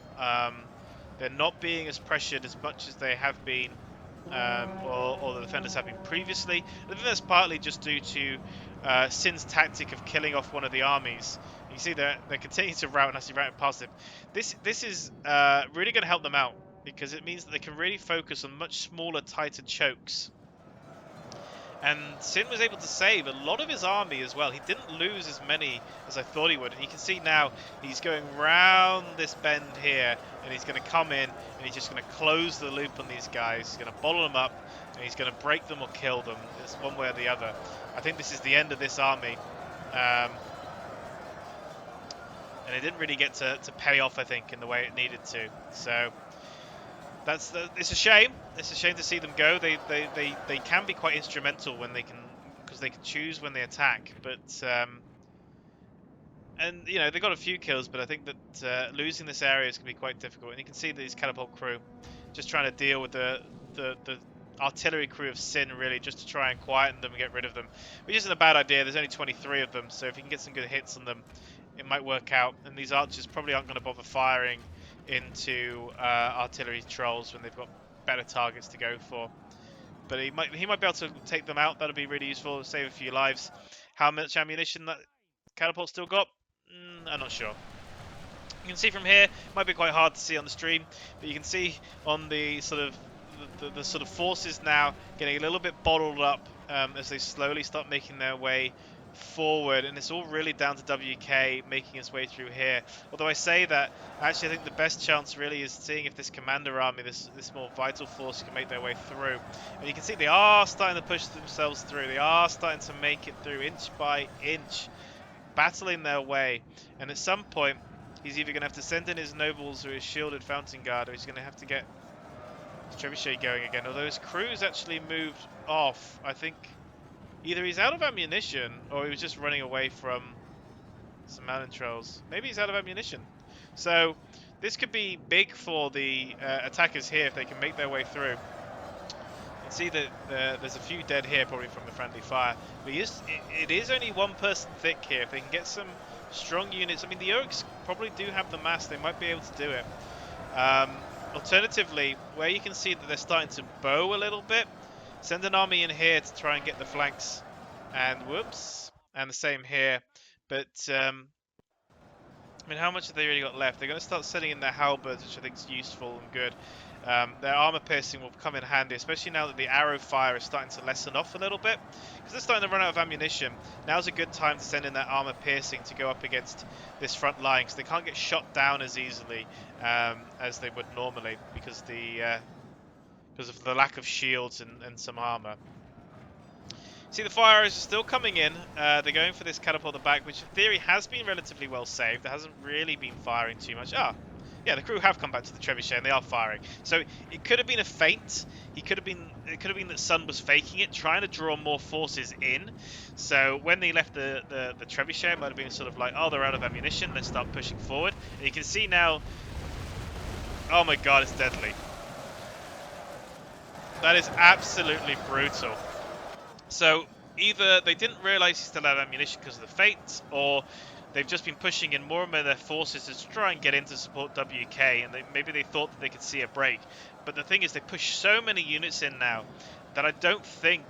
They're not being as pressured as much as they have been, or the defenders have been previously. I think that's partly just due to Sin's tactic of killing off one of the armies. You see they're continuing to rout, and as you route past him, this is really going to help them out, because it means that they can really focus on much smaller, tighter chokes. And Sin was able to save a lot of his army as well. He didn't lose as many as I thought he would. And you can see now he's going round this bend here, and he's going to come in and he's just going to close the loop on these guys. He's going to bottle them up, and he's going to break them or kill them. It's one way or the other. I think this is the end of this army. And it didn't really get to pay off, I think, in the way it needed to. So it's a shame. It's a shame to see them go. They can be quite instrumental when because they can choose when they attack. But and you know, they got a few kills, but I think that losing this area is going to be quite difficult. And you can see these catapult crew just trying to deal with the artillery crew of Sin, really, just to try and quieten them and get rid of them, which isn't a bad idea. There's only 23 of them, so if you can get some good hits on them, it might work out. And these archers probably aren't going to bother firing into artillery trolls when they've got better targets to go for. But he might be able to take them out. That'll be really useful, save a few lives. How much ammunition that catapult still got? I'm not sure. You can see from here, might be quite hard to see on the stream, but you can see on the sort of the sort of forces now getting a little bit bottled up as they slowly start making their way forward, and it's all really down to WK making its way through here. Although I say that, actually I think the best chance really is seeing if this commander army, this more vital force, can make their way through. And you can see they are starting to push themselves through. They are starting to make it through inch by inch, battling their way. And at some point, he's either going to have to send in his nobles or his shielded fountain guard, or he's going to have to get his trebuchet going again. Although his crew's actually moved off, I think. Either he's out of ammunition, or he was just running away from some mountain trolls. Maybe he's out of ammunition. So this could be big for the attackers here if they can make their way through. You can see that there's a few dead here, probably from the friendly fire. But it is only one person thick here. If they can get some strong units, I mean, the Orcs probably do have the mass. They might be able to do it. Alternatively, where you can see that they're starting to bow a little bit, send an army in here to try and get the flanks, and whoops, and the same here. But I mean, how much have they really got left? They're going to start sending in their halberds, which I think is useful and good. Their armor piercing will come in handy, especially now that the arrow fire is starting to lessen off a little bit, because they're starting to run out of ammunition. Now's a good time to send in that armor piercing to go up against this front line, because they can't get shot down as easily as they would normally, because of the lack of shields and some armor. See, the fire arrows are still coming in. They're going for this catapult at the back, which in theory has been relatively well saved. It hasn't really been firing too much. Yeah, the crew have come back to the trebuchet and they are firing. So it could have been a feint. It could have been that Sun was faking it, trying to draw more forces in. So when they left the trebuchet, it might have been sort of like, oh, they're out of ammunition. Let's start pushing forward. And you can see now. Oh my God, it's deadly. That is absolutely brutal. So either they didn't realise he still had ammunition because of the feint, or they've just been pushing in more and more of their forces to try and get in to support WK, and maybe they thought that they could see a break. But the thing is, they push so many units in now that I don't think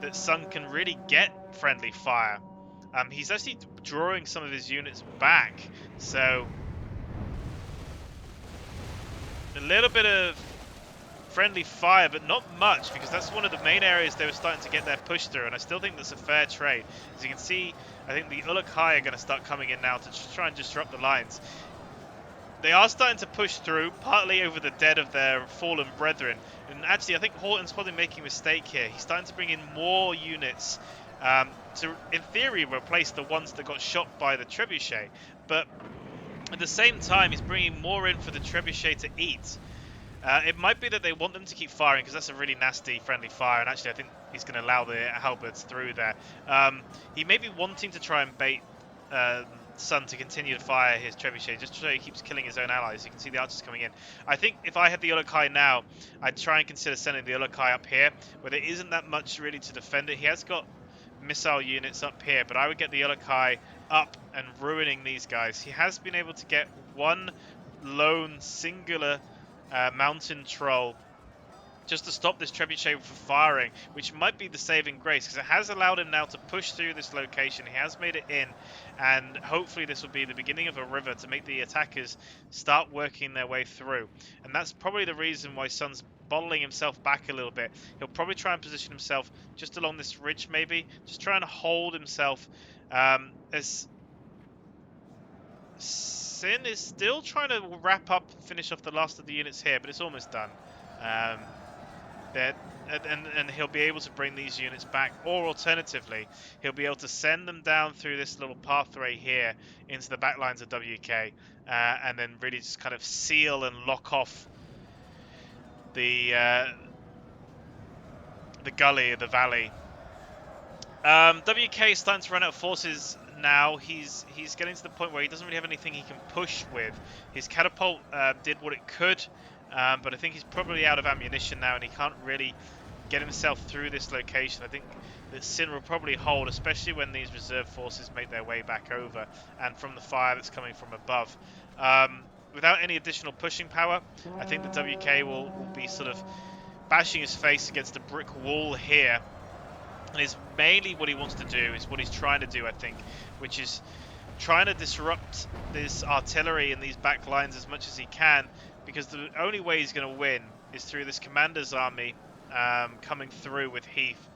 that Sun can really get friendly fire. He's actually drawing some of his units back, so a little bit of friendly fire, but not much, because that's one of the main areas they were starting to get their push through, and I still think that's a fair trade. As you can see, I think the Ulukai are going to start coming in now to just try and disrupt the lines. They are starting to push through, partly over the dead of their fallen brethren, and actually I think Horton's probably making a mistake here. He's starting to bring in more units to, in theory, replace the ones that got shot by the trebuchet, but at the same time he's bringing more in for the trebuchet to eat. It might be that they want them to keep firing because that's a really nasty friendly fire, and actually I think he's going to allow the halberds through there. He may be wanting to try and bait Sun to continue to fire his trebuchet just so he keeps killing his own allies. You can see the archers coming in. I think if I had the Ulukai now, I'd try and consider sending the Ulukai up here, where there isn't that much really to defend it. He has got missile units up here, but I would get the Ulukai up and ruining these guys. He has been able to get one lone singular mountain troll just to stop this trebuchet from firing, which might be the saving grace, because it has allowed him now to push through this location. He has made it in, and hopefully this will be the beginning of a river to make the attackers start working their way through. And that's probably the reason why Sun's bottling himself back a little bit. He'll probably try and position himself just along this ridge, maybe just trying to hold himself as Sin is still trying to wrap up, finish off the last of the units here, but it's almost done. And he'll be able to bring these units back, or alternatively, he'll be able to send them down through this little pathway here into the back lines of WK, and then really just kind of seal and lock off the gully, the valley. WK is starting to run out of forces now. He's getting to the point where he doesn't really have anything he can push with. His catapult did what it could, but I think he's probably out of ammunition now, and he can't really get himself through this location. I think that Sin will probably hold, especially when these reserve forces make their way back over, and from the fire that's coming from above. Without any additional pushing power, I think the WK will be sort of bashing his face against a brick wall here. And is mainly what he wants to do, is what he's trying to do, I think, which is trying to disrupt this artillery and these back lines as much as he can, because the only way he's going to win is through this commander's army coming through with Heath.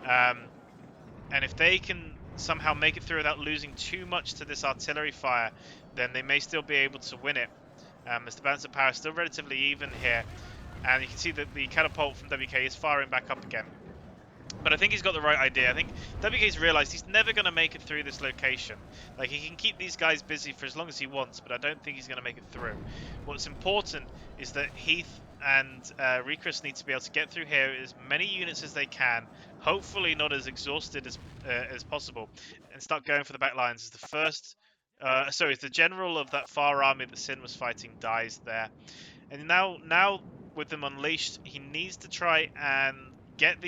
And if they can somehow make it through without losing too much to this artillery fire, then they may still be able to win it. As the balance of power is still relatively even here. And you can see that the catapult from WK is firing back up again. But I think he's got the right idea. I think WK's realised he's never going to make it through this location. Like, he can keep these guys busy for as long as he wants, but I don't think he's going to make it through. What's important is that Heath and Recris need to be able to get through here as many units as they can, hopefully not as exhausted as possible, and start going for the back lines. As the first, sorry, as the general of that far army that Sin was fighting dies there. And now with them unleashed, he needs to try and get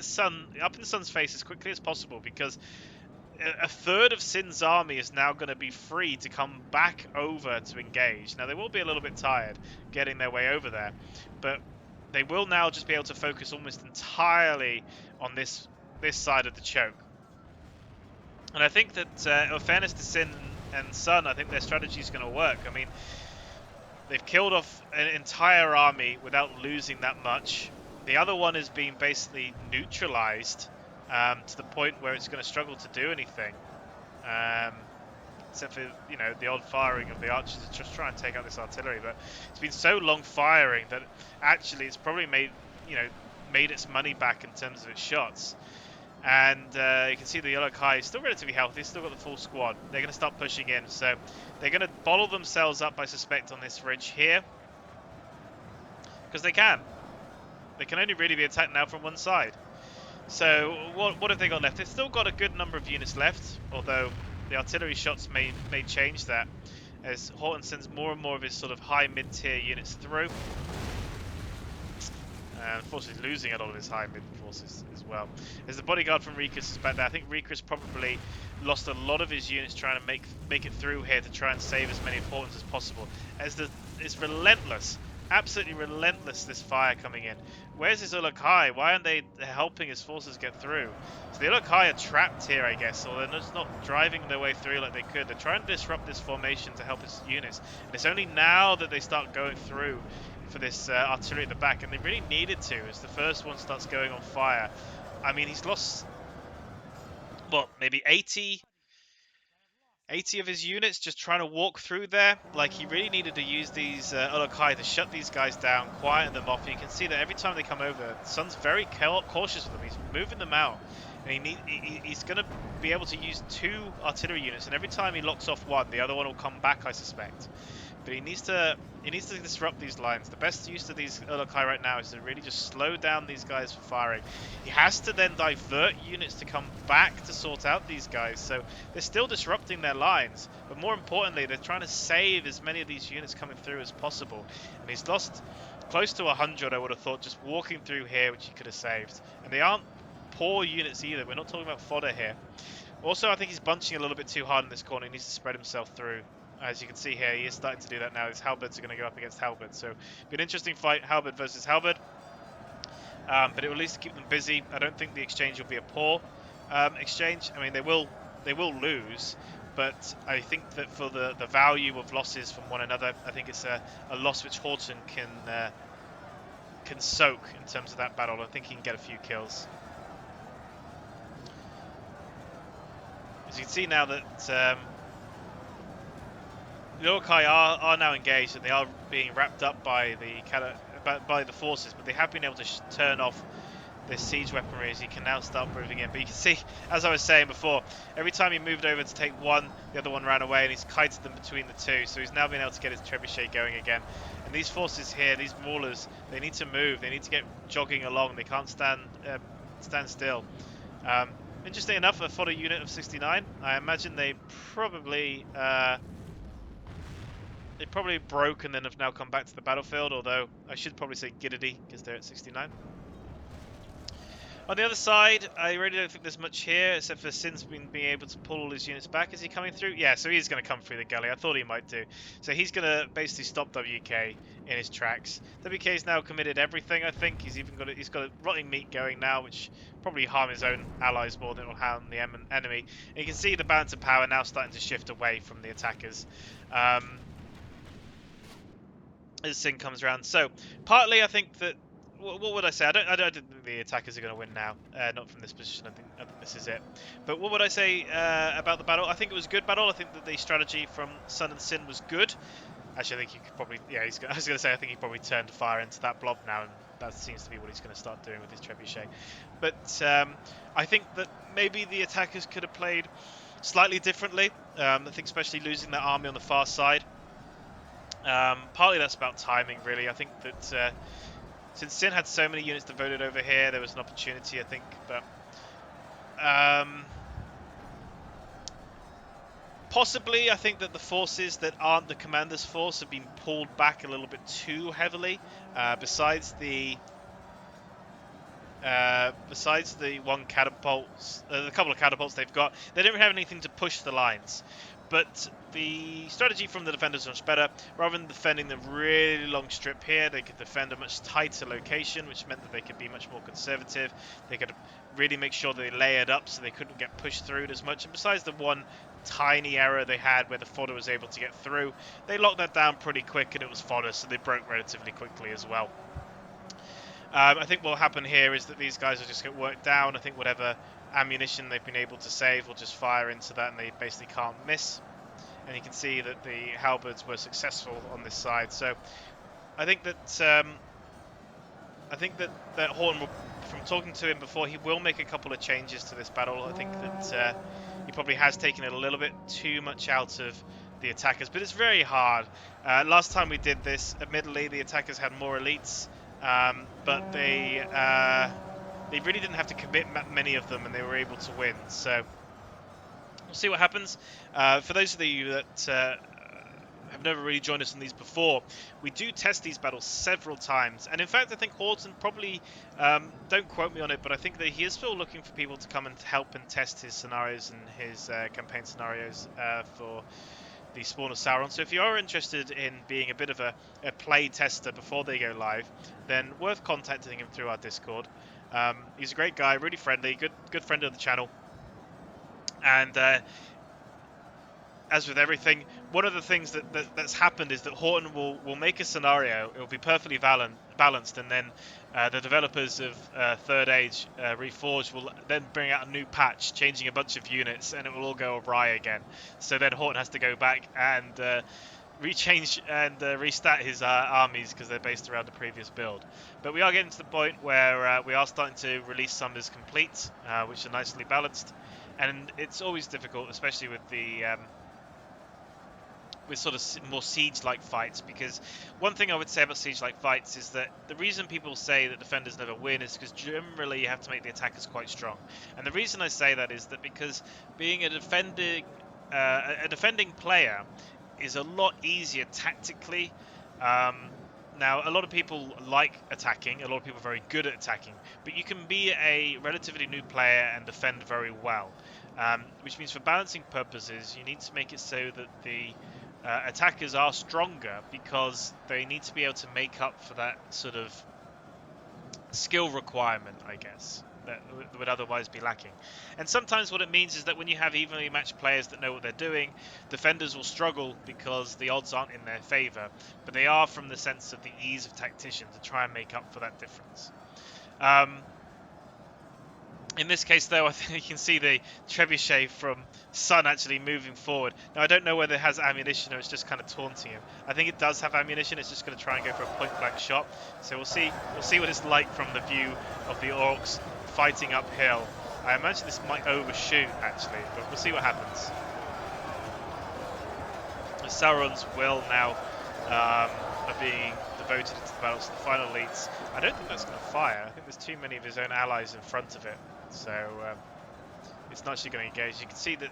Sun up in Sun's face as quickly as possible, because a third of Sin's army is now going to be free to come back over to engage. Now, they will be a little bit tired getting their way over there, but they will now just be able to focus almost entirely on this side of the choke. And I think that, in fairness to Sin and Sun, I think their strategy is going to work. I mean, they've killed off an entire army without losing that much. The other one is being basically neutralized to the point where it's going to struggle to do anything. Except for, you know, the odd firing of the archers to just try and take out this artillery. But it's been so long firing that actually it's probably made its money back in terms of its shots. And you can see the Yellow Kai is still relatively healthy, still got the full squad. They're going to start pushing in, so they're going to bottle themselves up, I suspect, on this ridge here. Because they can. They can only really be attacked now from one side. So what have they got left? They've still got a good number of units left, although the artillery shots may change that, as Horton sends more and more of his sort of high mid-tier units through. And unfortunately losing a lot of his high mid forces as well. As the bodyguard from Recris is back there, I think Recris probably lost a lot of his units trying to make it through here to try and save as many of Hortons as possible. As it's relentless, absolutely relentless, this fire coming in. Where's his Ulakai? Why aren't they helping his forces get through? So the Ulakai are trapped here, I guess, or they're just not driving their way through like they could. They're trying to disrupt this formation to help his units. And it's only now that they start going through for this artillery at the back, and they really needed to, as the first one starts going on fire. I mean, he's lost, what, maybe 80 of his units just trying to walk through there. Like, he really needed to use these Ulakai to shut these guys down, quieten them off. You can see that every time they come over, Sun's very cautious with them. He's moving them out, and he's going to be able to use 2 artillery units, and every time he locks off one, the other one will come back, I suspect. But he needs to disrupt these lines. The best use of these Ulakai right now is to really just slow down these guys from firing. He has to then divert units to come back to sort out these guys. So they're still disrupting their lines, but more importantly, they're trying to save as many of these units coming through as possible. And he's lost close to 100, I would have thought, just walking through here, which he could have saved. And they aren't poor units either. We're not talking about fodder here. Also, I think he's bunching a little bit too hard in this corner. He needs to spread himself through. As you can see here, he is starting to do that now. His halberds are going to go up against halberd. So, it'll be an interesting fight, halberd versus halberd. But it will at least keep them busy. I don't think the exchange will be a poor exchange. I mean, they will lose. But I think that for the value of losses from one another, I think it's a loss which Horton can soak in terms of that battle. I think he can get a few kills. As you can see now that the Ulakai are now engaged, and they are being wrapped up by the forces, but they have been able to turn off this siege weaponry, as he can now start moving in. But you can see, as I was saying before, every time he moved over to take one, the other one ran away, and he's kited them between the two. So he's now been able to get his trebuchet going again. And these forces here, these maulers, they need to move. They need to get jogging along. They can't stand still. Interesting enough, a fodder unit of 69. I imagine they probably broke and then have now come back to the battlefield, although I should probably say Giddity, because they're at 69. On the other side, I really don't think there's much here, except for Sin's being able to pull all his units back. Is he coming through? Yeah, so he's going to come through the gully. I thought he might do. So he's going to basically stop WK in his tracks. WK's now committed everything, I think. He's got a rotting meat going now, which probably harm his own allies more than it will harm the enemy. And you can see the balance of power now starting to shift away from the attackers. As Sin comes around. So, partly I think that what would I say? I don't think the attackers are going to win now. Not from this position. I think this is it. But what would I say about the battle? I think it was a good battle. I think that the strategy from Sun and Sin was good. Actually, I think you could probably... Yeah, I was going to say, I think he probably turned fire into that blob now, and that seems to be what he's going to start doing with his trebuchet. But I think that maybe the attackers could have played slightly differently. I think especially losing that army on the far side. Partly that's about timing, really. I think that since Sin had so many units devoted over here, there was an opportunity, I think. But possibly, I think that the forces that aren't the commander's force have been pulled back a little bit too heavily. Besides the one catapults, the couple of catapults they've got, they don't have anything to push the lines. But the strategy from the defenders was much better. Rather than defending the really long strip here, they could defend a much tighter location, which meant that they could be much more conservative. They could really make sure that they layered up so they couldn't get pushed through it as much. And besides the one tiny error they had where the fodder was able to get through, they locked that down pretty quick, and it was fodder, so they broke relatively quickly as well. I think what will happen here is that these guys will just get worked down. I think whatever ammunition they've been able to save will just fire into that, and they basically can't miss. And you can see that the halberds were successful on this side. So I think that Horton, from talking to him before, he will make a couple of changes to this battle. I think that he probably has taken it a little bit too much out of the attackers, but it's very hard. Last time we did this, admittedly, the attackers had more elites. But they really didn't have to commit many of them, and they were able to win. So we'll see what happens. For those of you that have never really joined us on these before, we do test these battles several times. And in fact, I think Horton probably, don't quote me on it, but I think that he is still looking for people to come and help and test his scenarios and his campaign scenarios for the Spawn of Sauron. So if you are interested in being a bit of a play tester before they go live, then worth contacting him through our Discord. He's a great guy, really friendly, good friend of the channel. And as with everything, one of the things that's happened is that Horton will make a scenario. It will be perfectly balanced, and then the developers of Third Age, Reforged, will then bring out a new patch, changing a bunch of units, and it will all go awry again. So then Horton has to go back and rechange and restat his armies because they're based around the previous build. But we are getting to the point where we are starting to release some as complete, which are nicely balanced. And it's always difficult, especially with the with sort of more siege-like fights, because one thing I would say about siege-like fights is that the reason people say that defenders never win is because generally you have to make the attackers quite strong. And the reason I say that is that because being a defending player is a lot easier tactically. Now, a lot of people like attacking, a lot of people are very good at attacking, but you can be a relatively new player and defend very well, which means for balancing purposes, you need to make it so that the attackers are stronger, because they need to be able to make up for that sort of skill requirement, I guess, that would otherwise be lacking. And sometimes what it means is that when you have evenly matched players that know what they're doing, defenders will struggle because the odds aren't in their favour, but they are from the sense of the ease of tactician to try and make up for that difference. In this case, though, I think you can see the trebuchet from Sun actually moving forward. Now, I don't know whether it has ammunition or it's just kind of taunting him. I think it does have ammunition. It's just going to try and go for a point-blank shot. So we'll see what it's like from the view of the orcs fighting uphill. I imagine this might overshoot, actually, but we'll see what happens. The Sauron's will now are being devoted into the battle, so the final elites. I don't think that's going to fire. I think there's too many of his own allies in front of it. So it's not actually going to engage. You can see that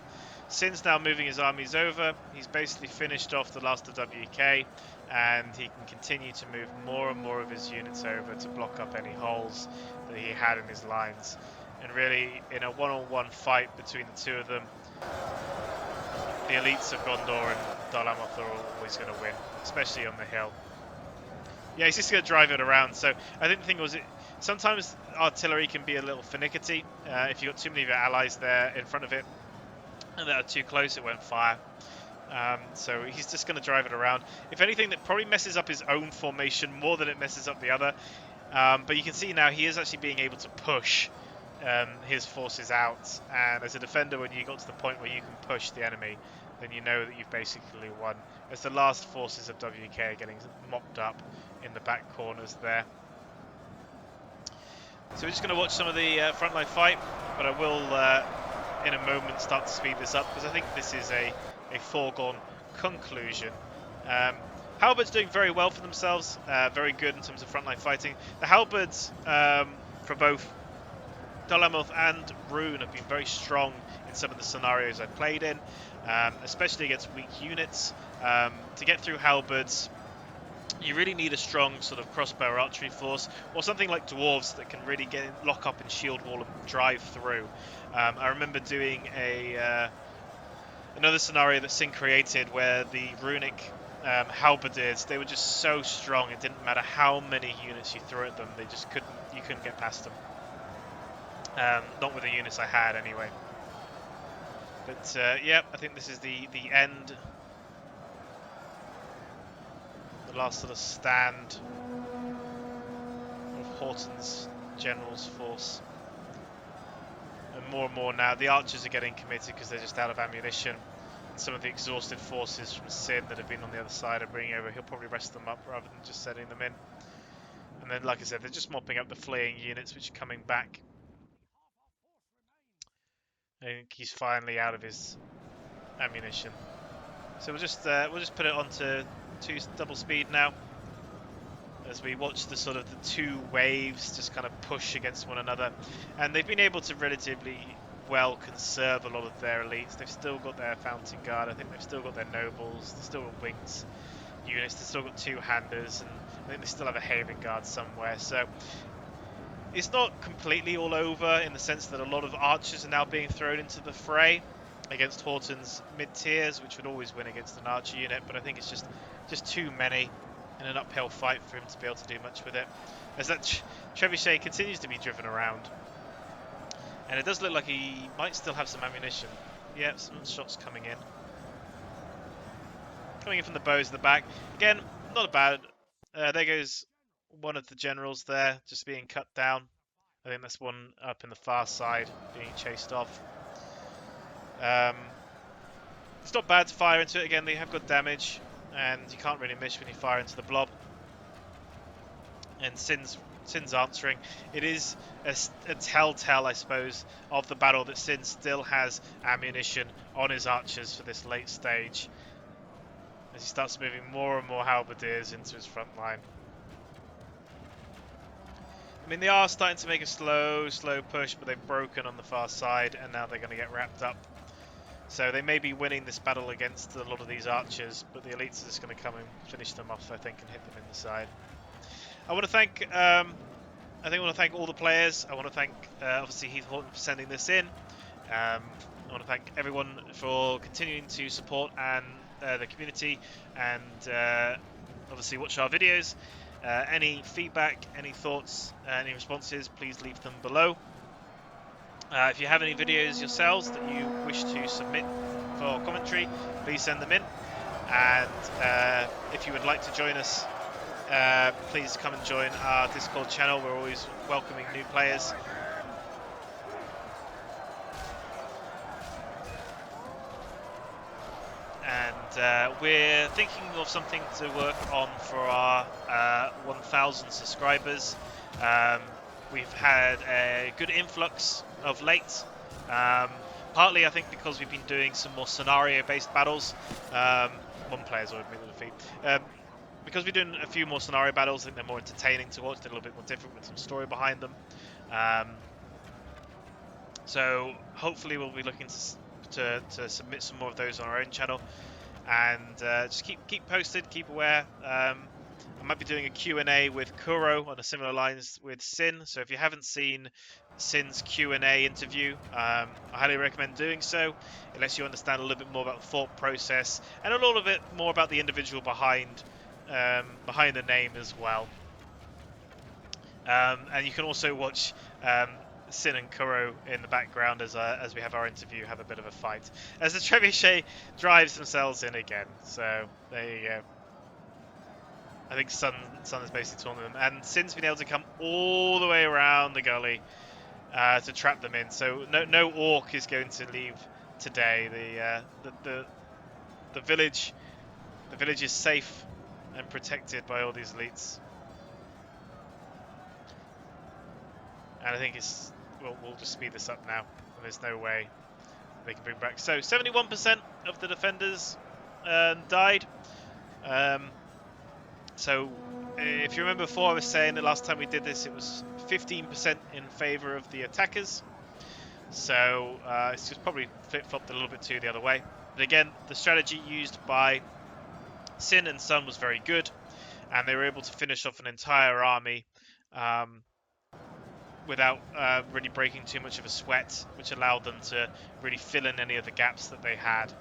Sin's now moving his armies over. He's basically finished off the last of WK, and he can continue to move more and more of his units over to block up any holes that he had in his lines. And really, in a one-on-one fight between the two of them, the elites of Gondor and Dol Amroth are always going to win, especially on the hill. Yeah, he's just going to drive it around. So I think the thing was, sometimes artillery can be a little finicky. If you've got too many of your allies there in front of it and that are too close, it won't fire. So he's just going to drive it around. If anything, that probably messes up his own formation more than it messes up the other. But you can see now he is actually being able to push his forces out, and as a defender, when you got to the point where you can push the enemy, then you know that you've basically won. As the last forces of WK are getting mopped up in the back corners there. So we're just going to watch some of the frontline fight, but I will in a moment start to speed this up, because I think this is a foregone conclusion. Halberds doing very well for themselves, very good in terms of frontline fighting. The Halberds for both Dalamoth and Rune have been very strong in some of the scenarios I've played in, especially against weak units. To get through Halberds, you really need a strong sort of crossbow or archery force, or something like dwarves that can really lock up in shield wall and drive through. I remember doing another scenario that Sin created where the runic halberdiers, they were just so strong. It didn't matter how many units you threw at them; they just you couldn't get past them. Not with the units I had, anyway. But yeah, I think this is the end. The last sort of stand of Horton's general's force. And more now, the archers are getting committed because they're just out of ammunition. And some of the exhausted forces from Sin that have been on the other side are bringing over. He'll probably rest them up rather than just setting them in. And then, like I said, they're just mopping up the fleeing units which are coming back. I think he's finally out of his ammunition. So we'll just put it onto double speed now, as we watch the sort of the two waves just kind of push against one another, and they've been able to relatively well conserve a lot of their elites. They've still got their Fountain Guard, I think they've still got their nobles, they've still got wings units, they've still got two-handers, and I think they still have a Haven Guard somewhere. So it's not completely all over, in the sense that a lot of archers are now being thrown into the fray against Horton's mid-tiers, which would always win against an archer unit, but I think it's just too many in an uphill fight for him to be able to do much with it. As that Trebuchet continues to be driven around, and it does look like he might still have some ammunition. Yeah, some shots coming in from the bows at the back. Again, not bad. There goes one of the generals there, just being cut down. I think that's one up in the far side being chased off. It's not bad to fire into it. Again, they have good damage, and you can't really miss when you fire into the blob. And Sin's answering. It is a telltale, I suppose, of the battle that Sin still has ammunition on his archers for this late stage, as he starts moving more and more halberdiers into his front line. I mean, they are starting to make a slow push, but they've broken on the far side, and now they're going to get wrapped up. So they may be winning this battle against a lot of these archers, but the elites are just going to come and finish them off, I think, and hit them in the side. I want to thank, I want to thank all the players. I want to thank, obviously, Heath Horton for sending this in. I want to thank everyone for continuing to support and the community, and obviously watch our videos. Any feedback, any thoughts, any responses, please leave them below. If you have any videos yourselves that you wish to submit for commentary, please send them in. And if you would like to join us, please come and join our Discord channel. We're always welcoming new players. And we're thinking of something to work on for our 1,000 subscribers. We've had a good influx of late, partly I think because we've been doing some more scenario-based battles. One player's already made the defeat. Because we're doing a few more scenario battles, I think they're more entertaining to watch. They're a little bit more different with some story behind them. So hopefully we'll be looking to submit some more of those on our own channel, and just keep posted, keep aware. I might be doing a Q&A with Kuro on a similar lines with Sin, so if you haven't seen Sin's Q&A interview, I highly recommend doing so. It lets you understand a little bit more about the thought process, and a little bit more about the individual behind the name as well. And you can also watch Sin and Kuro in the background as we have our interview, have a bit of a fight, as the Trebuchet drives themselves in again. So there you go. I think Sun has basically torn them, and Sin's been able to come all the way around the gully to trap them in. So no orc is going to leave today. The village is safe and protected by all these elites, and I think we'll just speed this up now. There's no way they can bring back. So 71% of the defenders died. So if you remember before, I was saying that last time we did this, it was 15% in favour of the attackers. So it's just probably flip-flopped a little bit too the other way. But again, the strategy used by Sin and Sun was very good, and they were able to finish off an entire army without really breaking too much of a sweat, which allowed them to really fill in any of the gaps that they had.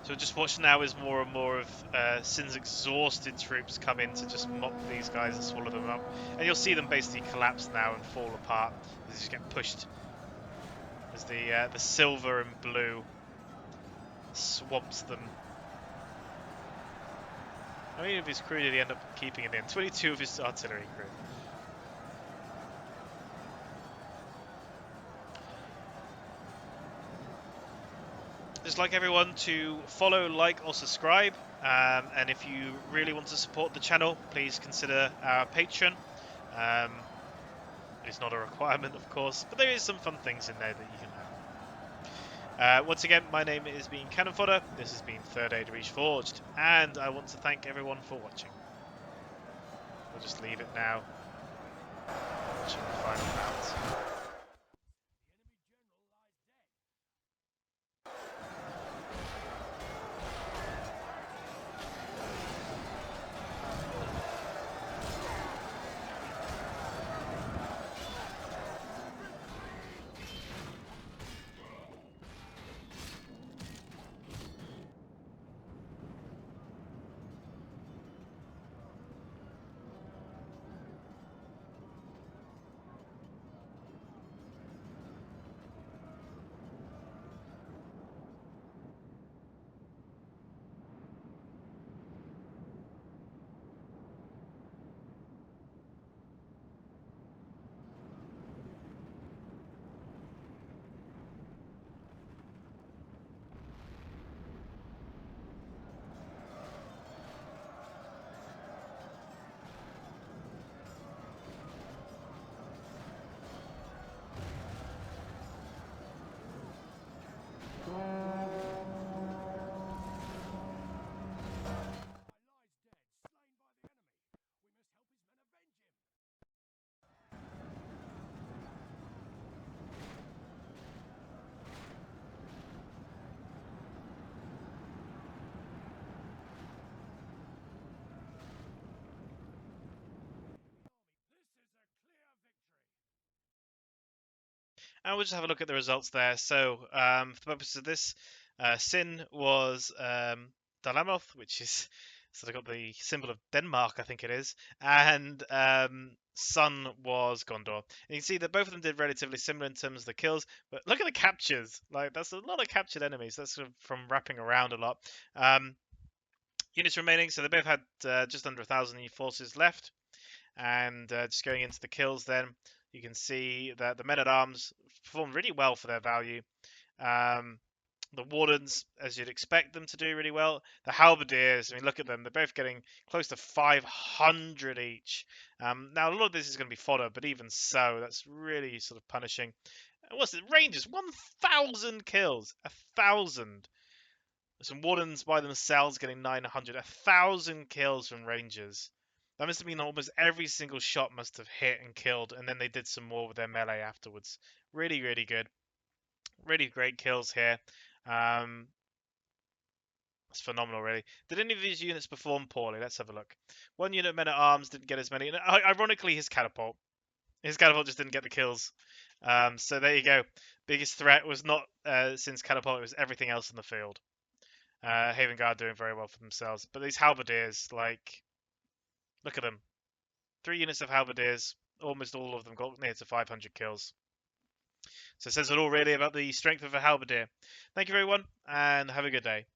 So just watch now as more and more of Sin's exhausted troops come in to just mop these guys and swallow them up. And you'll see them basically collapse now and fall apart. They just get pushed as the silver and blue swamps them. How many of his crew did he end up keeping in the end? 22 of his artillery crew. Just like everyone to follow, like, or subscribe. And if you really want to support the channel, please consider our Patreon. It's not a requirement, of course, but there is some fun things in there that you can have. Once again, my name has been Cannon Fodder. This has been Third Age Reforged, and I want to thank everyone for watching. We'll just leave it now. Watching the final round. And we'll just have a look at the results there. So, for the purpose of this, Sin was Dalamoth, which is sort of got the symbol of Denmark, I think it is, and Sun was Gondor. And you can see that both of them did relatively similar in terms of the kills, but look at the captures. Like, that's a lot of captured enemies. That's sort of from wrapping around a lot. Units remaining, so they both had just under 1,000 forces left. And just going into the kills then, you can see that the men-at-arms performed really well for their value. The Wardens, as you'd expect them to do, really well. The Halberdiers, I mean, look at them. They're both getting close to 500 each. Now, a lot of this is going to be fodder, but even so, that's really sort of punishing. What's it? Rangers, 1,000 kills. 1,000. Some Wardens by themselves getting 900. 1,000 kills from Rangers. That must have been almost every single shot must have hit and killed, and then they did some more with their melee afterwards. Really, really good. Really great kills here. That's phenomenal, really. Did any of these units perform poorly? Let's have a look. One unit of men-at-arms didn't get as many. And ironically, his catapult. His catapult just didn't get the kills. So there you go. Biggest threat was not Sin's catapult, it was everything else in the field. Haven Guard doing very well for themselves. But these Halberdiers, like, look at them. 3 units of Halberdiers, almost all of them got near to 500 kills. So it says it all really about the strength of a Halberdier. Thank you everyone, and have a good day.